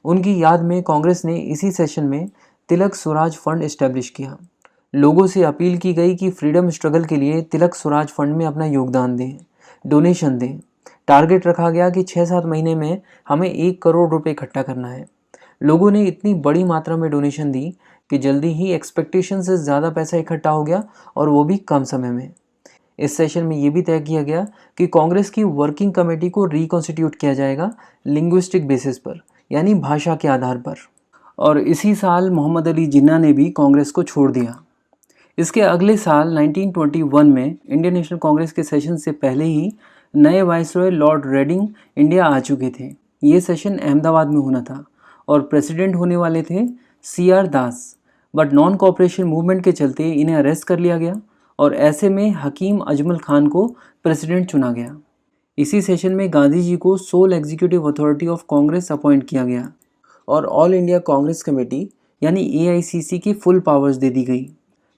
उनकी याद में कांग्रेस ने इसी सेशन में तिलक स्वराज फंड एस्टेब्लिश किया। लोगों से अपील की गई कि फ्रीडम स्ट्रगल के लिए तिलक स्वराज फंड में अपना योगदान दें, डोनेशन दें। टारगेट रखा गया कि 6-7 महीने में हमें 1 करोड़ रुपए इकट्ठा करना है। लोगों ने इतनी बड़ी मात्रा में डोनेशन दी कि जल्दी ही एक्सपेक्टेशन से ज़्यादा पैसा इकट्ठा हो गया और वो भी कम समय में। इस सेशन में ये भी तय किया गया कि कांग्रेस की वर्किंग कमेटी को रिकॉन्स्टिट्यूट किया जाएगा लिंग्विस्टिक बेसिस पर, यानी भाषा के आधार पर। और इसी साल मोहम्मद अली जिन्ना ने भी कांग्रेस को छोड़ दिया। इसके अगले साल 1921 में इंडियन नेशनल कांग्रेस के सेशन से पहले ही नए वाइसरॉय लॉर्ड रेडिंग इंडिया आ चुके थे। ये सेशन अहमदाबाद में होना था और प्रेसिडेंट होने वाले थे CR Das, but non cooperation movement के चलते इन्हें अरेस्ट कर लिया गया और ऐसे में हकीम अजमल खान को प्रेसिडेंट चुना गया। इसी सेशन में गांधी जी को sole executive authority of Congress appoint किया गया और ऑल इंडिया कांग्रेस कमेटी यानी AICC की फुल पावर्स दे दी गई।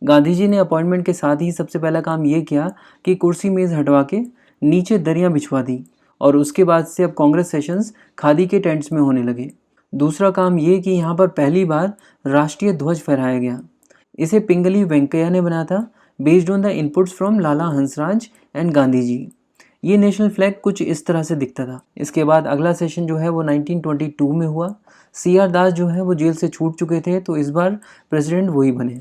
गांधी जी ने अपॉइंटमेंट के साथ ही सबसे पहला काम ये किया कि कुर्सी मेज़ हटवा के नीचे दरियां बिछवा दी और उसके बाद से अब कांग्रेस सेशंस खादी के टेंट्स में होने लगे। दूसरा काम ये कि यहाँ पर पहली बार राष्ट्रीय ध्वज फहराया गया। इसे पिंगली वेंकैया ने बनाया था based on the inputs from Lala Hansraj and Gandhi ji. ये नेशनल फ्लैग कुछ इस तरह से दिखता था। इसके बाद अगला सेशन जो है वो 1922 में हुआ। CR दास जो है वो जेल से छूट चुके थे, तो इस बार प्रेसिडेंट वही बने।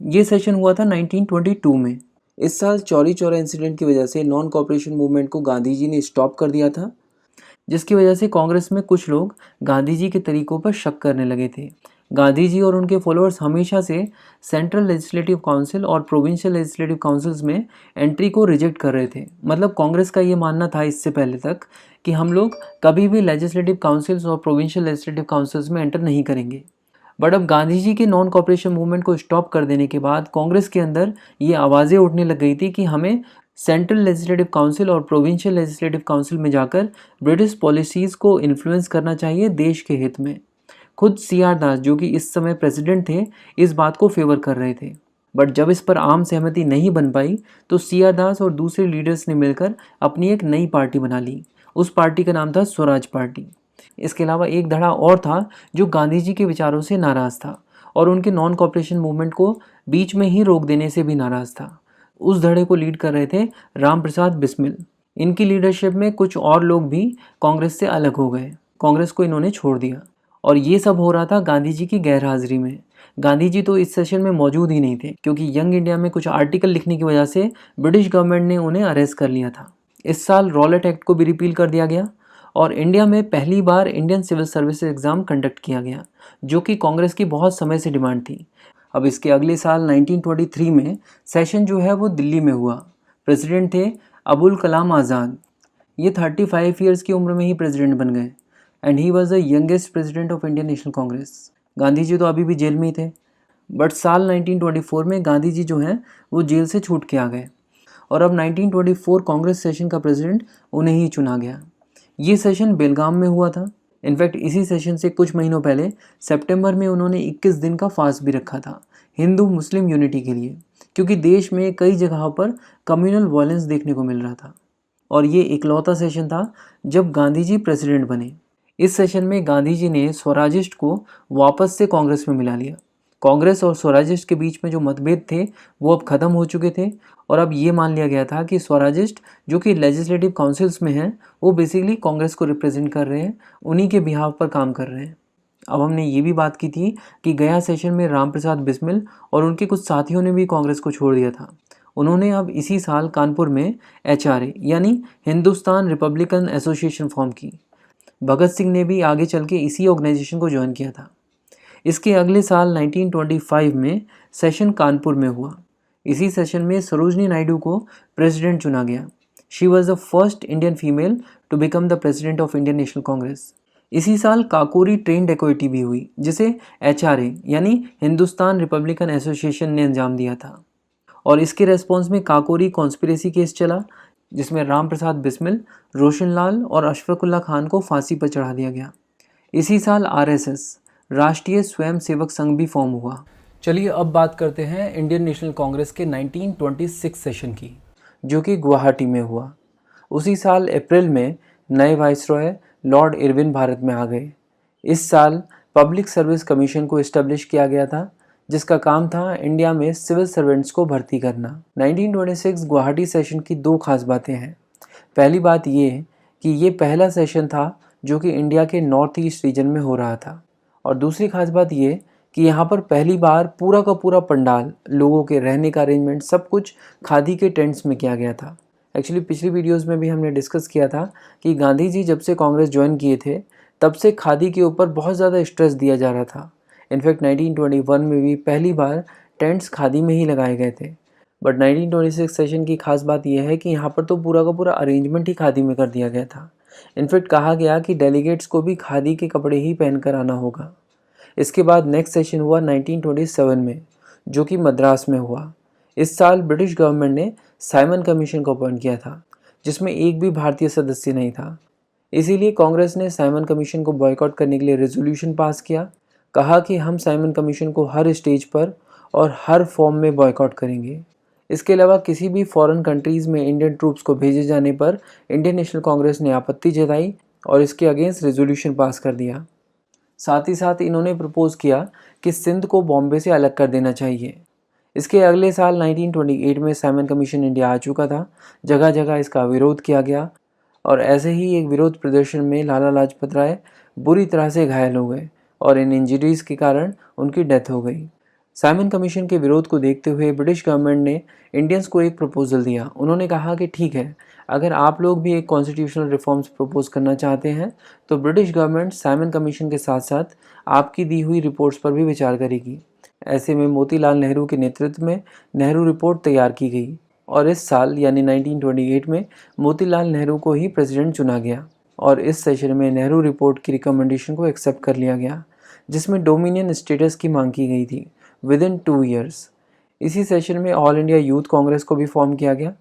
ये सेशन हुआ था 1922 में। इस साल चौरी चौरा इंसिडेंट की वजह से नॉन कॉपरेशन मूवमेंट को गांधी जी ने स्टॉप कर दिया था, जिसकी वजह से कांग्रेस में कुछ लोग गांधी जी के तरीकों पर शक करने लगे थे। गांधी जी और उनके फॉलोअर्स हमेशा से सेंट्रल लेजिस्लेटिव काउंसिल और प्रोविंशियल लेजिस्लेटिव काउंसिल्स में एंट्री को रिजेक्ट कर रहे थे। मतलब कांग्रेस का ये मानना था इससे पहले तक कि हम लोग कभी भी लेजिस्लेटिव काउंसिल्स और प्रोविंशियल लेजिस्लेटिव काउंसिल्स में एंटर नहीं करेंगे। बट अब गांधी जी के नॉन कॉपरेशन मूवमेंट को स्टॉप कर देने के बाद कांग्रेस के अंदर ये आवाज़ें उठने लग गई थी कि हमें सेंट्रल लेजिस्लेटिव काउंसिल और प्रोविंशियल लेजिस्लेटिव काउंसिल में जाकर ब्रिटिश पॉलिसीज़ को इन्फ्लुएंस करना चाहिए देश के हित में। खुद CR दास जो कि इस समय प्रेसिडेंट थे, इस बात को फेवर कर रहे थे। बट जब इस पर आम सहमति नहीं बन पाई तो CR दास और दूसरे लीडर्स ने मिलकर अपनी एक नई पार्टी बना ली। उस पार्टी का नाम था स्वराज पार्टी। इसके अलावा एक धड़ा और था जो गांधी जी के विचारों से नाराज़ था और उनके नॉन कॉपरेशन मूवमेंट को बीच में ही रोक देने से भी नाराज़ था। उस धड़े को लीड कर रहे थे राम प्रसाद बिस्मिल। इनकी लीडरशिप में कुछ और लोग भी कांग्रेस से अलग हो गए, कांग्रेस को इन्होंने छोड़ दिया। और ये सब हो रहा था गांधी जी की गैर हाजिरी में। गांधी जी तो इस सेशन में मौजूद ही नहीं थे क्योंकि यंग इंडिया में कुछ आर्टिकल लिखने की वजह से ब्रिटिश गवर्नमेंट ने उन्हें अरेस्ट कर लिया था। इस साल रॉलेट एक्ट को भी रिपील कर दिया गया और इंडिया में पहली बार Indian civil service exam conduct किया गया, जो कि कांग्रेस की बहुत समय से डिमांड थी। अब इसके अगले साल 1923 में सेशन जो है वो दिल्ली में हुआ। प्रेसिडेंट थे अबुल कलाम आज़ाद। ये 35 ईयर्स की उम्र में ही प्रेसिडेंट बन गए and he was the youngest president of Indian National Congress. Gandhi ji तो अभी भी जेल में ही थे, बट साल 1924 में गांधी जी जो हैं वो जेल से छूट के आ गए और अब 1924 कांग्रेस सेशन का प्रेसिडेंट उन्हें ही चुना गया। ये सेशन बेलगाम में हुआ था। इनफैक्ट इसी सेशन से कुछ महीनों पहले सितंबर में उन्होंने 21 दिन का फास्ट भी रखा था हिंदू मुस्लिम यूनिटी के लिए, क्योंकि देश में कई जगहों पर कम्युनल वायलेंस देखने को मिल रहा था। और ये इकलौता सेशन था जब गांधी जी प्रेसिडेंट बने। इस सेशन में गांधी जी ने स्वराजिस्ट को वापस से कांग्रेस में मिला लिया। कांग्रेस और स्वराजिस्ट के बीच में जो मतभेद थे वो अब ख़त्म हो चुके थे और अब ये मान लिया गया था कि स्वराजिस्ट जो कि लेजिस्लेटिव काउंसिल्स में हैं वो बेसिकली कांग्रेस को रिप्रेजेंट कर रहे हैं, उन्हीं के बिहाव पर काम कर रहे हैं। अब हमने ये भी बात की थी कि गया सेशन में राम प्रसाद बिस्मिल और उनके कुछ साथियों ने भी कांग्रेस को छोड़ दिया था। उन्होंने अब इसी साल कानपुर में HRA यानी हिंदुस्तान रिपब्लिकन एसोसिएशन फॉर्म की। भगत सिंह ने भी आगे चल के इसी ऑर्गेनाइजेशन को ज्वाइन किया था। इसके अगले साल 1925 में सेशन कानपुर में हुआ। इसी सेशन में सरोजनी नायडू को प्रेसिडेंट चुना गया। She was the first Indian female to become the president of Indian National Congress. इसी साल काकोरी ट्रेन डेकोइटी भी हुई जिसे HRA यानी हिंदुस्तान रिपब्लिकन एसोसिएशन ने अंजाम दिया था और इसके रेस्पॉन्स में काकोरी कॉन्स्पिरेसी केस चला जिसमें राम प्रसाद बिस्मिल, रोशन लाल और अशफाकुल्ला खान को फांसी पर चढ़ा दिया गया। इसी साल RSS राष्ट्रीय स्वयं सेवक संघ भी फॉर्म हुआ। चलिए अब बात करते हैं इंडियन नेशनल कांग्रेस के 1926 सेशन की, जो कि गुवाहाटी में हुआ। उसी साल अप्रैल में नए वाइसरॉय लॉर्ड इरविन भारत में आ गए। इस साल पब्लिक सर्विस कमीशन को इस्टेब्लिश किया गया था जिसका काम था इंडिया में सिविल सर्वेंट्स को भर्ती करना। 1926 गुवाहाटी सेशन की दो खास बातें हैं। पहली बात ये कि ये पहला सेशन था जो कि इंडिया के नॉर्थ ईस्ट रीजन में हो रहा था और दूसरी खास बात ये कि यहाँ पर पहली बार पूरा का पूरा पंडाल, लोगों के रहने का अरेंजमेंट सब कुछ खादी के टेंट्स में किया गया था। एक्चुअली पिछली वीडियोस में भी हमने डिस्कस किया था कि गांधी जी जब से कांग्रेस ज्वाइन किए थे तब से खादी के ऊपर बहुत ज़्यादा स्ट्रेस दिया जा रहा था। इनफैक्ट 1921 में भी पहली बार टेंट्स खादी में ही लगाए गए थे। बट 1926 सेशन की खास बात यह है कि यहाँ पर तो पूरा का पूरा अरेंजमेंट ही खादी में कर दिया गया था। इनफैक्ट कहा गया कि डेलीगेट्स को भी खादी के कपड़े ही पहनकर आना होगा। इसके बाद नेक्स्ट सेशन हुआ 1927 में, जो कि मद्रास में हुआ। इस साल ब्रिटिश गवर्नमेंट ने साइमन कमीशन को अपॉइंट किया था जिसमें एक भी भारतीय सदस्य नहीं था। इसीलिए कांग्रेस ने साइमन कमीशन को बॉयकॉट करने के लिए रेजोल्यूशन पास किया। कहा कि हम साइमन कमीशन को हर स्टेज पर और हर फॉर्म में बॉयकॉट करेंगे। इसके अलावा किसी भी फॉरेन कंट्रीज़ में इंडियन ट्रूप्स को भेजे जाने पर इंडियन नेशनल कांग्रेस ने आपत्ति जताई और इसके अगेंस्ट रेजोल्यूशन पास कर दिया। साथ ही साथ इन्होंने प्रपोज किया कि सिंध को बॉम्बे से अलग कर देना चाहिए। इसके अगले साल 1928 में साइमन कमीशन इंडिया आ चुका था। जगह जगह इसका विरोध किया गया और ऐसे ही एक विरोध प्रदर्शन में लाला लाजपत राय बुरी तरह से घायल हो गए और इन इंजरीज के कारण उनकी डेथ हो गई। साइमन कमीशन के विरोध को देखते हुए ब्रिटिश गवर्नमेंट ने इंडियंस को एक प्रपोजल दिया। उन्होंने कहा कि ठीक है, अगर आप लोग भी एक कॉन्स्टिट्यूशनल रिफॉर्म्स प्रपोज करना चाहते हैं तो ब्रिटिश गवर्नमेंट साइमन कमीशन के साथ साथ आपकी दी हुई रिपोर्ट्स पर भी विचार करेगी। ऐसे में मोतीलाल नेहरू के नेतृत्व में नेहरू रिपोर्ट तैयार की गई और इस साल यानी 1928 में मोतीलाल नेहरू को ही प्रेसिडेंट चुना गया और इस सेशन में नेहरू रिपोर्ट की रिकमेंडेशन को एक्सेप्ट कर लिया गया जिसमें डोमिनियन स्टेटस की मांग की गई थी विद इन 2 ईयर्स। इसी सेशन में ऑल इंडिया यूथ कांग्रेस को भी फॉर्म किया गया।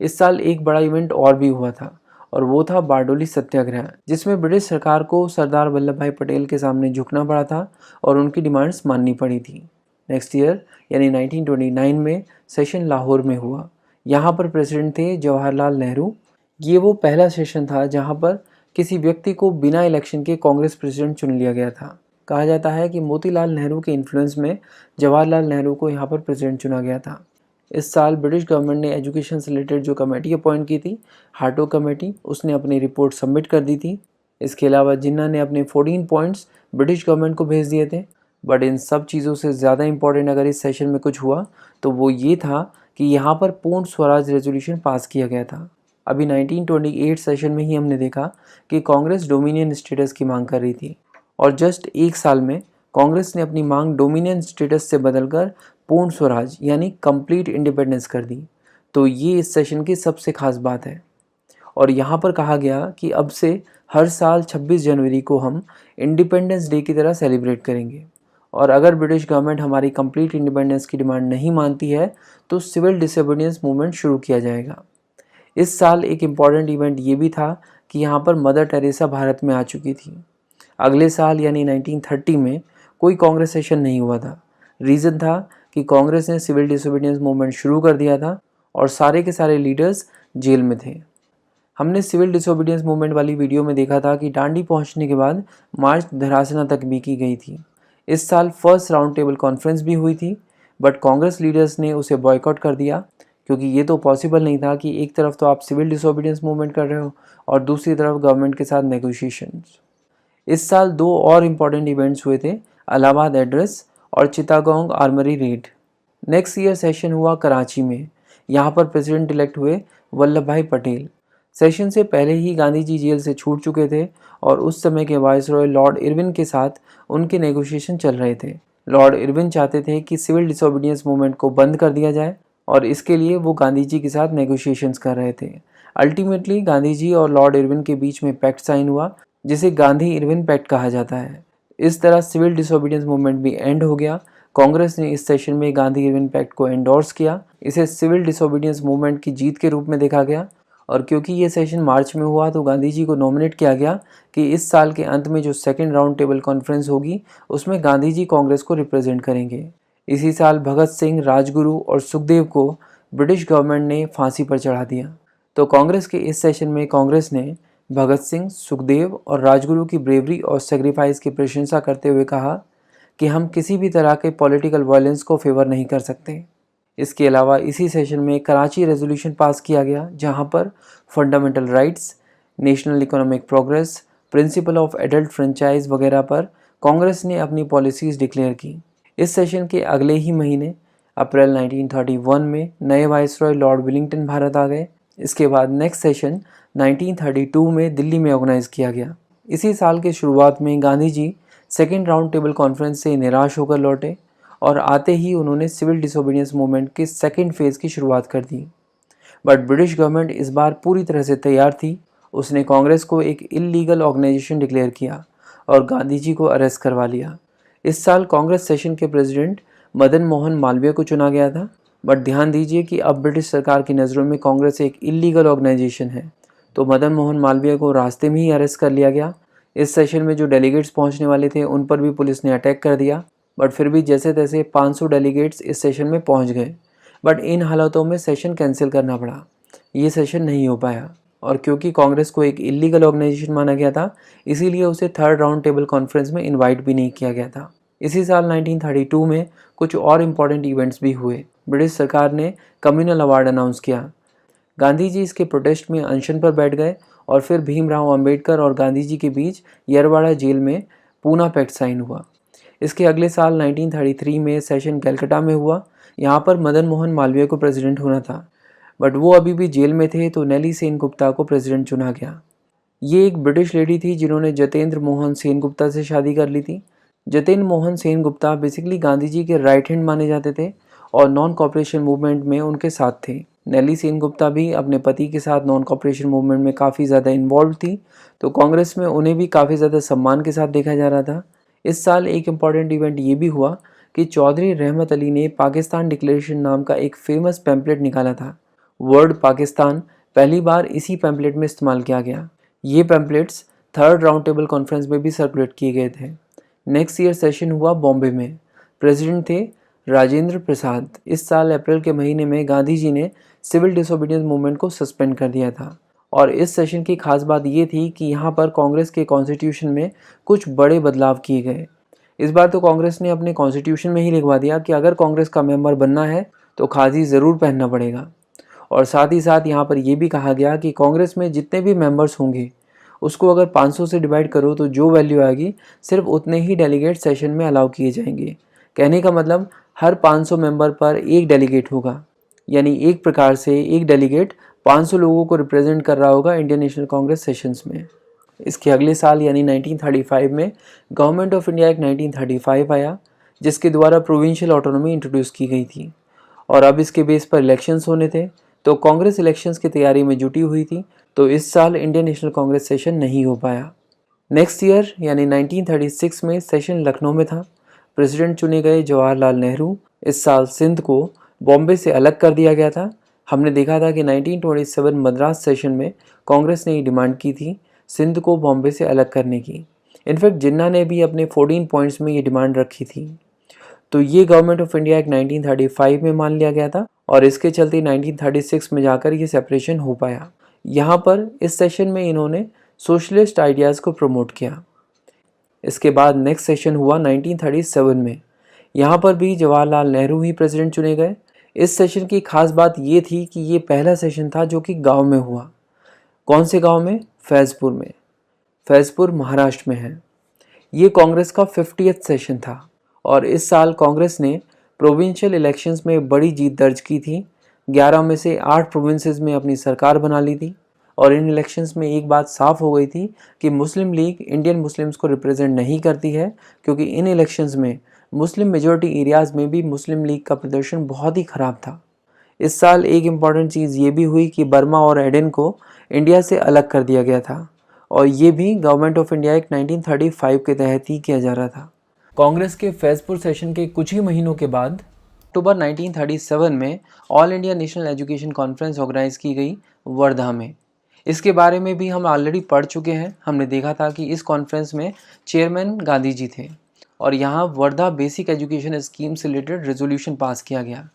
इस साल एक बड़ा इवेंट और भी हुआ था और वो था बारडोली सत्याग्रह, जिसमें ब्रिटिश सरकार को सरदार वल्लभ भाई पटेल के सामने झुकना पड़ा था और उनकी डिमांड्स माननी पड़ी थी। नेक्स्ट ईयर यानी 1929 में सेशन लाहौर में हुआ। यहाँ पर प्रेसिडेंट थे जवाहरलाल नेहरू। ये वो पहला सेशन था जहाँ पर किसी व्यक्ति को बिना इलेक्शन के कांग्रेस प्रेसिडेंट चुन लिया गया था। कहा जाता है कि मोतीलाल नेहरू के इन्फ्लुएंस में जवाहरलाल नेहरू को यहाँ पर प्रेसिडेंट चुना गया था। इस साल ब्रिटिश गवर्नमेंट ने एजुकेशन से रिलेटेड जो कमेटी अपॉइंट की थी, हार्टो कमेटी, उसने अपनी रिपोर्ट सबमिट कर दी थी। इसके अलावा जिन्ना ने अपने 14 पॉइंट्स ब्रिटिश गवर्नमेंट को भेज दिए थे। बट इन सब चीज़ों से ज़्यादा इंपॉर्टेंट अगर इस सेशन में कुछ हुआ तो वो ये था कि यहाँ पर पूर्ण स्वराज रेजोल्यूशन पास किया गया था। अभी 1928 सेशन में ही हमने देखा कि कांग्रेस डोमिनियन स्टेटस की मांग कर रही थी और जस्ट एक साल में कांग्रेस ने अपनी मांग डोमिनियन स्टेटस से बदलकर पूर्ण स्वराज यानी कंप्लीट इंडिपेंडेंस कर दी। तो ये इस सेशन की सबसे खास बात है। और यहाँ पर कहा गया कि अब से हर साल 26 जनवरी को हम इंडिपेंडेंस डे की तरह सेलिब्रेट करेंगे और अगर ब्रिटिश गवर्नमेंट हमारी कंप्लीट इंडिपेंडेंस की डिमांड नहीं मानती है तो सिविल डिसोबीडियंस मूवमेंट शुरू किया जाएगा। इस साल एक इम्पॉर्टेंट इवेंट ये भी था कि यहाँ पर मदर टेरेसा भारत में आ चुकी थी। अगले साल यानी 1930 में कोई कांग्रेस सेशन नहीं हुआ था। रीज़न था कि कांग्रेस ने सिविल डिसोबीडियंस मूवमेंट शुरू कर दिया था और सारे के सारे लीडर्स जेल में थे। हमने सिविल डिसोबीडियंस मूवमेंट वाली वीडियो में देखा था कि डांडी पहुंचने के बाद मार्च धरासना तक भी की गई थी। इस साल फर्स्ट राउंड टेबल कॉन्फ्रेंस भी हुई थी बट कांग्रेस लीडर्स ने उसे बॉयकॉट कर दिया क्योंकि ये तो पॉसिबल नहीं था कि एक तरफ तो आप सिविल डिसोबीडियंस मूवमेंट कर रहे हो और दूसरी तरफ गवर्नमेंट के साथ नेगोशिएशंस। इस साल 2 और इम्पॉर्टेंट इवेंट्स हुए थे, इलाहाबाद एड्रेस और Chittagong armoury raid. Next year session हुआ कराची में। यहाँ पर प्रेसिडेंट इलेक्ट हुए वल्लभ भाई पटेल। सेशन से पहले ही गांधी जी जेल से छूट चुके थे और उस समय के वाइसरॉय लॉर्ड इरविन के साथ उनके नेगोशिएशन चल रहे थे। लॉर्ड इरविन चाहते थे कि सिविल डिसोबीडियंस मूवमेंट को बंद कर दिया जाए और इसके लिए वो गांधी जी के साथ नेगोशिएशंस कर रहे थे। अल्टीमेटली गांधी जी और लॉर्ड इरविन के बीच में पैक्ट साइन हुआ जिसे गांधी इरविन पैक्ट कहा जाता है। इस तरह सिविल डिसोबीडियंस मूवमेंट भी एंड हो गया। कांग्रेस ने इस सेशन में गांधी इरविन पैक्ट को एंडोर्स किया। इसे सिविल डिसोबीडियंस मूवमेंट की जीत के रूप में देखा गया और क्योंकि ये सेशन मार्च में हुआ तो गांधी जी को नॉमिनेट किया गया कि इस साल के अंत में जो सेकेंड राउंड टेबल कॉन्फ्रेंस होगी उसमें गांधी जी कांग्रेस को रिप्रेजेंट करेंगे। इसी साल भगत सिंह, राजगुरु और सुखदेव को ब्रिटिश गवर्नमेंट ने फांसी पर चढ़ा दिया। तो कांग्रेस के इस सेशन में कांग्रेस ने भगत सिंह, सुखदेव और राजगुरु की ब्रेवरी और सेक्रीफाइस की प्रशंसा करते हुए कहा कि हम किसी भी तरह के पॉलिटिकल वायलेंस को फेवर नहीं कर सकते। इसके अलावा इसी सेशन में कराची रेजोल्यूशन पास किया गया जहां पर fundamental rights, national economic progress, principle of adult franchise वगैरह पर कांग्रेस ने अपनी पॉलिसीज़ डिक्लेयर की। इस सेशन के अगले ही महीने अप्रैल 1931 में नए वाइसरॉय लॉर्ड विलिंगटन भारत आ गए। इसके बाद नेक्स्ट सेशन 1932 में दिल्ली में ऑर्गेनाइज किया गया। इसी साल के शुरुआत में गांधी जी सेकेंड राउंड टेबल कॉन्फ्रेंस से निराश होकर लौटे और आते ही उन्होंने सिविल डिसोबीडियंस मूवमेंट के सेकेंड फेज़ की शुरुआत कर दी। बट ब्रिटिश गवर्नमेंट इस बार पूरी तरह से तैयार थी। उसने कांग्रेस को एक इल्लीगल ऑर्गेनाइजेशन डिक्लेयर किया और गांधी जी को अरेस्ट करवा लिया। इस साल कांग्रेस सेशन के प्रेसिडेंट मदन मोहन मालवीय को चुना गया था। बट ध्यान दीजिए कि अब ब्रिटिश सरकार की नज़रों में कांग्रेस एक इल्लीगल ऑर्गेनाइजेशन है, तो मदन मोहन मालवीय को रास्ते में ही अरेस्ट कर लिया गया। इस सेशन में जो डेलीगेट्स पहुंचने वाले थे उन पर भी पुलिस ने अटैक कर दिया बट फिर भी जैसे तैसे 500 डेलीगेट्स इस सेशन में पहुंच गए। बट इन हालातों में सेशन कैंसिल करना पड़ा, ये सेशन नहीं हो पाया और क्योंकि कांग्रेस को एक इल्लीगल ऑर्गेनाइजेशन माना गया था इसीलिए उसे थर्ड राउंड टेबल कॉन्फ्रेंस में इनवाइट भी नहीं किया गया था। इसी साल 1932 में कुछ और इम्पॉर्टेंट इवेंट्स भी हुए। ब्रिटिश सरकार ने कम्युनल अवार्ड अनाउंस किया। गांधी जी इसके प्रोटेस्ट में अनशन पर बैठ गए और फिर भीमराव अंबेडकर और गांधी जी के बीच यरवाड़ा जेल में पूना पैक्ट साइन हुआ। इसके अगले साल 1933 में सेशन कलकत्ता में हुआ। यहाँ पर मदन मोहन मालवीय को प्रेसिडेंट होना था बट वो अभी भी जेल में थे तो नेली सेनगुप्ता को प्रेसिडेंट चुना गया। ये एक ब्रिटिश लेडी थी जिन्होंने जतेंद्र मोहन सेनगुप्ता से शादी कर ली थी। जतेंद्र मोहन सेनगुप्ता बेसिकली गांधी जी के राइट हैंड माने जाते थे और नॉन कॉपरेशन मूवमेंट में उनके साथ थे। नेली सेनगुप्ता भी अपने पति के साथ नॉन कॉपरेशन मूवमेंट में काफ़ी ज़्यादा इन्वॉल्व थी तो कांग्रेस में उन्हें भी काफ़ी ज़्यादा सम्मान के साथ देखा जा रहा था। इस साल एक इम्पॉर्टेंट इवेंट ये भी हुआ कि चौधरी रहमत अली ने पाकिस्तान डिक्लेरेशन नाम का एक फेमस पैम्पलेट निकाला था। वर्ड पाकिस्तान पहली बार इसी पैम्पलेट में इस्तेमाल किया गया। ये pamphlets third round table conference में भी सर्कुलेट किए गए थे। नेक्स्ट ईयर सेशन हुआ बॉम्बे में। प्रेसिडेंट थे राजेंद्र प्रसाद। इस साल अप्रैल के महीने में गांधी जी ने सिविल डिसोबीडियंस मूवमेंट को सस्पेंड कर दिया था। और इस सेशन की खास बात ये थी कि यहाँ पर कांग्रेस के कॉन्स्टिट्यूशन में कुछ बड़े बदलाव किए गए। इस बार तो कांग्रेस ने अपने कॉन्स्टिट्यूशन में ही लिखवा दिया कि अगर कांग्रेस का मेंबर बनना है तो खादी ज़रूर पहनना पड़ेगा। और साथ ही साथ यहाँ पर यह भी कहा गया कि कांग्रेस में जितने भी मेंबर्स होंगे उसको अगर 500 से डिवाइड करो तो जो वैल्यू आएगी सिर्फ उतने ही डेलीगेट सेशन में अलाउ किए जाएंगे। कहने का मतलब हर 500 मेंबर पर एक डेलीगेट होगा, यानी एक प्रकार से एक डेलीगेट 500 लोगों को रिप्रेजेंट कर रहा होगा इंडियन नेशनल कांग्रेस सेशंस में। इसके अगले साल यानी 1935 में गवर्नमेंट ऑफ इंडिया एक्ट 1935 आया, जिसके द्वारा प्रोविंशियल ऑटोनॉमी इंट्रोड्यूस की गई थी। और अब इसके बेस पर इलेक्शंस होने थे, तो कांग्रेस इलेक्शंस की तैयारी में जुटी हुई थी, तो इस साल इंडियन नेशनल कांग्रेस सेशन नहीं हो पाया। नेक्स्ट ईयर यानी 1936 में सेशन लखनऊ में था। प्रेसिडेंट चुने गए जवाहरलाल नेहरू। इस साल सिंध को बॉम्बे से अलग कर दिया गया था। हमने देखा था कि 1927 मद्रास सेशन में कांग्रेस ने ये डिमांड की थी सिंध को बॉम्बे से अलग करने की। इनफैक्ट जिन्ना ने भी अपने 14 पॉइंट्स में ये डिमांड रखी थी। तो ये गवर्नमेंट ऑफ इंडिया एक्ट 1935 में मान लिया गया था और इसके चलते 1936 में जाकर ये सेपरेशन हो पाया। यहाँ पर इस सेशन में इन्होंने सोशलिस्ट आइडियाज़ को प्रमोट किया। इसके बाद नेक्स्ट सेशन हुआ 1937 में। यहाँ पर भी जवाहरलाल नेहरू ही प्रेसिडेंट चुने गए। इस सेशन की खास बात ये थी कि ये पहला सेशन था जो कि गांव में हुआ। कौन से गांव में? फैज़पुर में। फैज़पुर महाराष्ट्र में है। ये कांग्रेस का 50th सेशन था और इस साल कांग्रेस ने प्रोविंशियल इलेक्शंस में बड़ी जीत दर्ज की थी। 11 में से 8 प्रोविंसेस में अपनी सरकार बना ली थी और इन इलेक्शंस में एक बात साफ हो गई थी कि मुस्लिम लीग इंडियन मुस्लिम्स को रिप्रेजेंट नहीं करती है, क्योंकि इन इलेक्शंस में मुस्लिम मेजॉरिटी एरियाज़ में भी मुस्लिम लीग का प्रदर्शन बहुत ही ख़राब था। इस साल एक इम्पॉर्टेंट चीज़ ये भी हुई कि बर्मा और एडेन को इंडिया से अलग कर दिया गया था और ये भी गवर्नमेंट ऑफ इंडिया एक्ट 1935 के तहत ही किया जा रहा था। कांग्रेस के फैज़पुर सेशन के कुछ ही महीनों के बाद अक्टूबर 1937 में all India national education conference organise की गई वर्धा में। इसके बारे में भी हम ऑलरेडी पढ़ चुके हैं। हमने देखा था कि इस कॉन्फ्रेंस में चेयरमैन गांधी जी थे और यहाँ वर्धा बेसिक एजुकेशन स्कीम से रिलेटेड रेजोल्यूशन पास किया गया।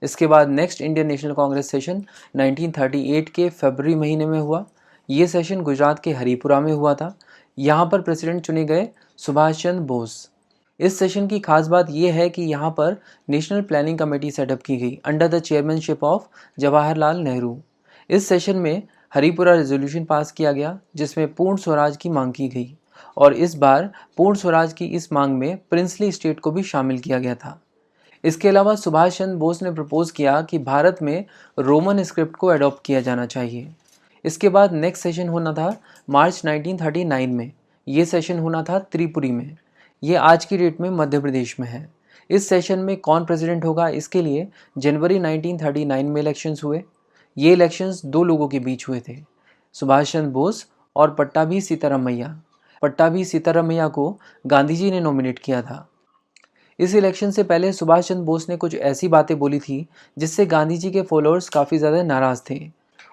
इसके बाद next Indian National Congress session 1938 के फरवरी महीने में हुआ। ये सेशन गुजरात के हरिपुरा में हुआ था। यहाँ पर प्रेसिडेंट चुने गए सुभाष चंद्र बोस। इस सेशन की खास बात यह है कि यहाँ पर नेशनल प्लानिंग कमेटी सेटअप की गई under the chairmanship of Jawaharlal Nehru. इस सेशन में हरिपुरा रेजोल्यूशन पास किया गया जिसमें पूर्ण स्वराज की मांग की गई और इस बार पूर्ण स्वराज की इस मांग में प्रिंसली स्टेट को भी शामिल किया गया था। इसके अलावा सुभाष चंद्र बोस ने प्रपोज किया कि भारत में रोमन स्क्रिप्ट को अडॉप्ट किया जाना चाहिए। इसके बाद नेक्स्ट सेशन होना था मार्च 1939 में। ये सेशन होना था त्रिपुरी में। ये आज की डेट में मध्य प्रदेश में है। इस सेशन में कौन प्रेसिडेंट होगा इसके लिए जनवरी 1939 में इलेक्शंस हुए। ये इलेक्शंस दो लोगों के बीच हुए थे, सुभाष चंद्र बोस और पट्टाभी सीतारामैया। पट्टाभी सीतारामैया को गांधी जी ने नॉमिनेट किया था। इस इलेक्शन से पहले सुभाष चंद्र बोस ने कुछ ऐसी बातें बोली थी जिससे गांधी जी के फॉलोअर्स काफ़ी ज़्यादा नाराज़ थे।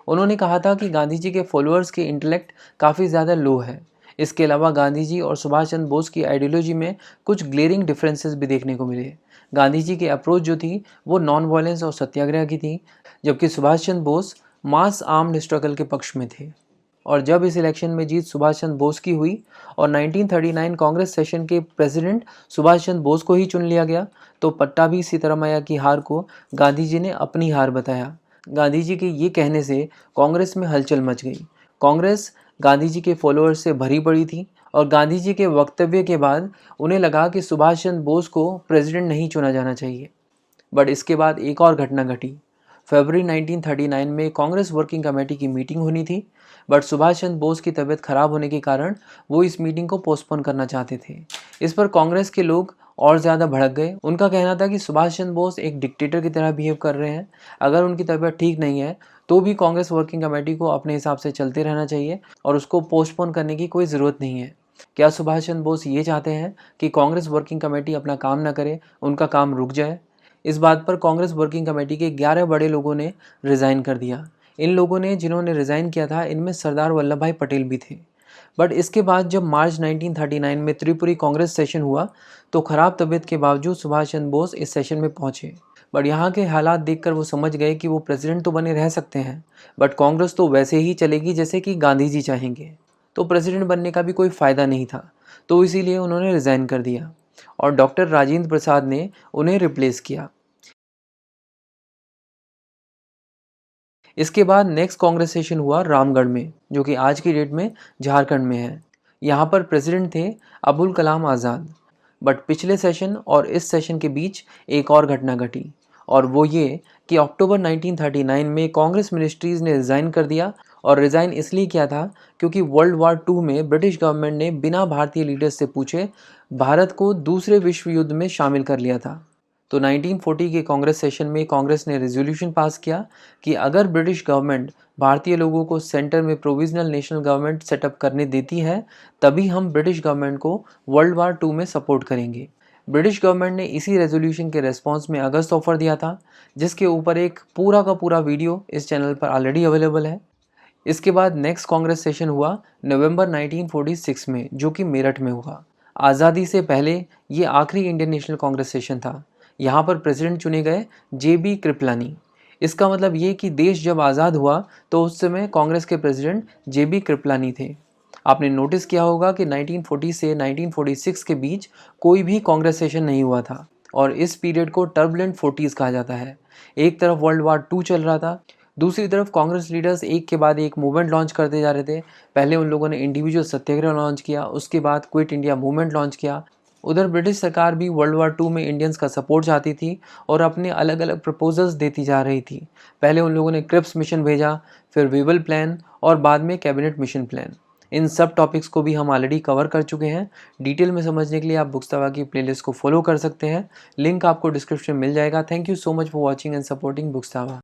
उन्होंने कहा था कि गांधी जी के फॉलोअर्स के इंटेलेक्ट काफ़ी ज़्यादा लो है। इसके अलावा गांधी जी और सुभाष चंद्र बोस की आइडियोलॉजी में कुछ ग्लेरिंग डिफरेंसेस भी देखने को मिले। गांधी जी की अप्रोच जो थी वो नॉन वायलेंस और सत्याग्रह की थी, जबकि सुभाष चंद्र बोस मास आर्म्ड स्ट्रगल के पक्ष में थे। और जब इस इलेक्शन में जीत सुभाष चंद्र बोस की हुई और 1939 कांग्रेस सेशन के प्रेसिडेंट सुभाष चंद्र बोस को ही चुन लिया गया, तो पट्टाभी सीतारामैया की हार को गांधी जी ने अपनी हार बताया। गांधी जी के ये कहने से कांग्रेस में हलचल मच गई। कांग्रेस गांधी जी के फॉलोअर्स से भरी पड़ी थी और गांधी जी के वक्तव्य के बाद उन्हें लगा कि सुभाष चंद्र बोस को प्रेसिडेंट नहीं चुना जाना चाहिए। बट इसके बाद एक और घटना घटी। फरवरी 1939 में कांग्रेस वर्किंग कमेटी की मीटिंग होनी थी, बट सुभाष चंद्र बोस की तबीयत खराब होने के कारण वो इस मीटिंग को पोस्टपोन करना चाहते थे। इस पर कांग्रेस के लोग और ज़्यादा भड़क गए। उनका कहना था कि सुभाष चंद्र बोस एक डिक्टेटर की तरह बिहेव कर रहे हैं। अगर उनकी तबीयत ठीक नहीं है तो भी कांग्रेस वर्किंग कमेटी को अपने हिसाब से चलते रहना चाहिए और उसको पोस्टपोन करने की कोई ज़रूरत नहीं है। क्या सुभाष चंद्र बोस ये चाहते हैं कि कांग्रेस वर्किंग कमेटी अपना काम ना करे, उनका काम रुक जाए? इस बात पर कांग्रेस वर्किंग कमेटी के 11 बड़े लोगों ने रिज़ाइन कर दिया। इन लोगों ने जिन्होंने रिज़ाइन किया था, इनमें सरदार वल्लभ भाई पटेल भी थे। बट इसके बाद जब मार्च 1939 में त्रिपुरी कांग्रेस सेशन हुआ, तो खराब तबीयत के बावजूद सुभाष चंद्र बोस इस सेशन में पहुंचे। बट यहाँ के हालात देखकर वो समझ गए कि वो प्रेसिडेंट तो बने रह सकते हैं, बट कांग्रेस तो वैसे ही चलेगी जैसे कि गांधी जी चाहेंगे। तो प्रेसिडेंट बनने का भी कोई फ़ायदा नहीं था, तो इसीलिए उन्होंने रिज़ाइन कर दिया और डॉक्टर राजेंद्र प्रसाद ने उन्हें रिप्लेस किया। इसके बाद नेक्स्ट कांग्रेस सेशन हुआ रामगढ़ में, जो कि आज की डेट में झारखंड में है। यहाँ पर प्रेसिडेंट थे अबुल कलाम आज़ाद। बट पिछले सेशन और इस सेशन के बीच एक और घटना घटी, और वो ये कि अक्टूबर 1939 में कांग्रेस मिनिस्ट्रीज़ ने रिज़ाइन कर दिया। और रिज़ाइन इसलिए किया था क्योंकि वर्ल्ड वार 2 में ब्रिटिश गवर्नमेंट ने बिना भारतीय लीडर्स से पूछे भारत को दूसरे विश्व युद्ध में शामिल कर लिया था। तो 1940 के कांग्रेस सेशन में कांग्रेस ने रेजोल्यूशन पास किया कि अगर ब्रिटिश गवर्नमेंट भारतीय लोगों को सेंटर में प्रोविजनल नेशनल गवर्नमेंट सेटअप करने देती है, तभी हम ब्रिटिश गवर्नमेंट को वर्ल्ड वार 2 में सपोर्ट करेंगे। ब्रिटिश गवर्नमेंट ने इसी रेजोल्यूशन के रेस्पॉन्स में अगस्त ऑफर दिया था, जिसके ऊपर एक पूरा का पूरा वीडियो इस चैनल पर ऑलरेडी अवेलेबल है। इसके बाद नेक्स्ट कांग्रेस सेशन हुआ नवंबर 1946 में, जो कि मेरठ में हुआ। आज़ादी से पहले ये आखिरी इंडियन नेशनल कांग्रेस सेशन था। यहाँ पर प्रेसिडेंट चुने गए JB कृपलानी। इसका मतलब ये कि देश जब आज़ाद हुआ तो उस समय कांग्रेस के प्रेसिडेंट JB कृपलानी थे। आपने नोटिस किया होगा कि 1940 से 1946 के बीच कोई भी कांग्रेस सेशन नहीं हुआ था, और इस पीरियड को टर्बुलेंट 40s कहा जाता है। एक तरफ वर्ल्ड वार 2 चल रहा था, दूसरी तरफ कांग्रेस लीडर्स एक के बाद एक मूवमेंट लॉन्च करते जा रहे थे। पहले उन लोगों ने इंडिविजुअल सत्याग्रह लॉन्च किया, उसके बाद क्विट इंडिया मूवमेंट लॉन्च किया। उधर ब्रिटिश सरकार भी वर्ल्ड वार 2 में इंडियंस का सपोर्ट चाहती थी और अपने अलग अलग प्रपोजल्स देती जा रही थी। पहले उन लोगों ने क्रिप्स मिशन भेजा, फिर विवल प्लान और बाद में कैबिनेट मिशन प्लान। इन सब टॉपिक्स को भी हम ऑलरेडी कवर कर चुके हैं। डिटेल में समझने के लिए आप बुक्सतावा की प्लेलिस्ट को फॉलो कर सकते हैं। लिंक आपको डिस्क्रिप्शन में मिल जाएगा। Thank you so much for watching and supporting बुक्सतावा।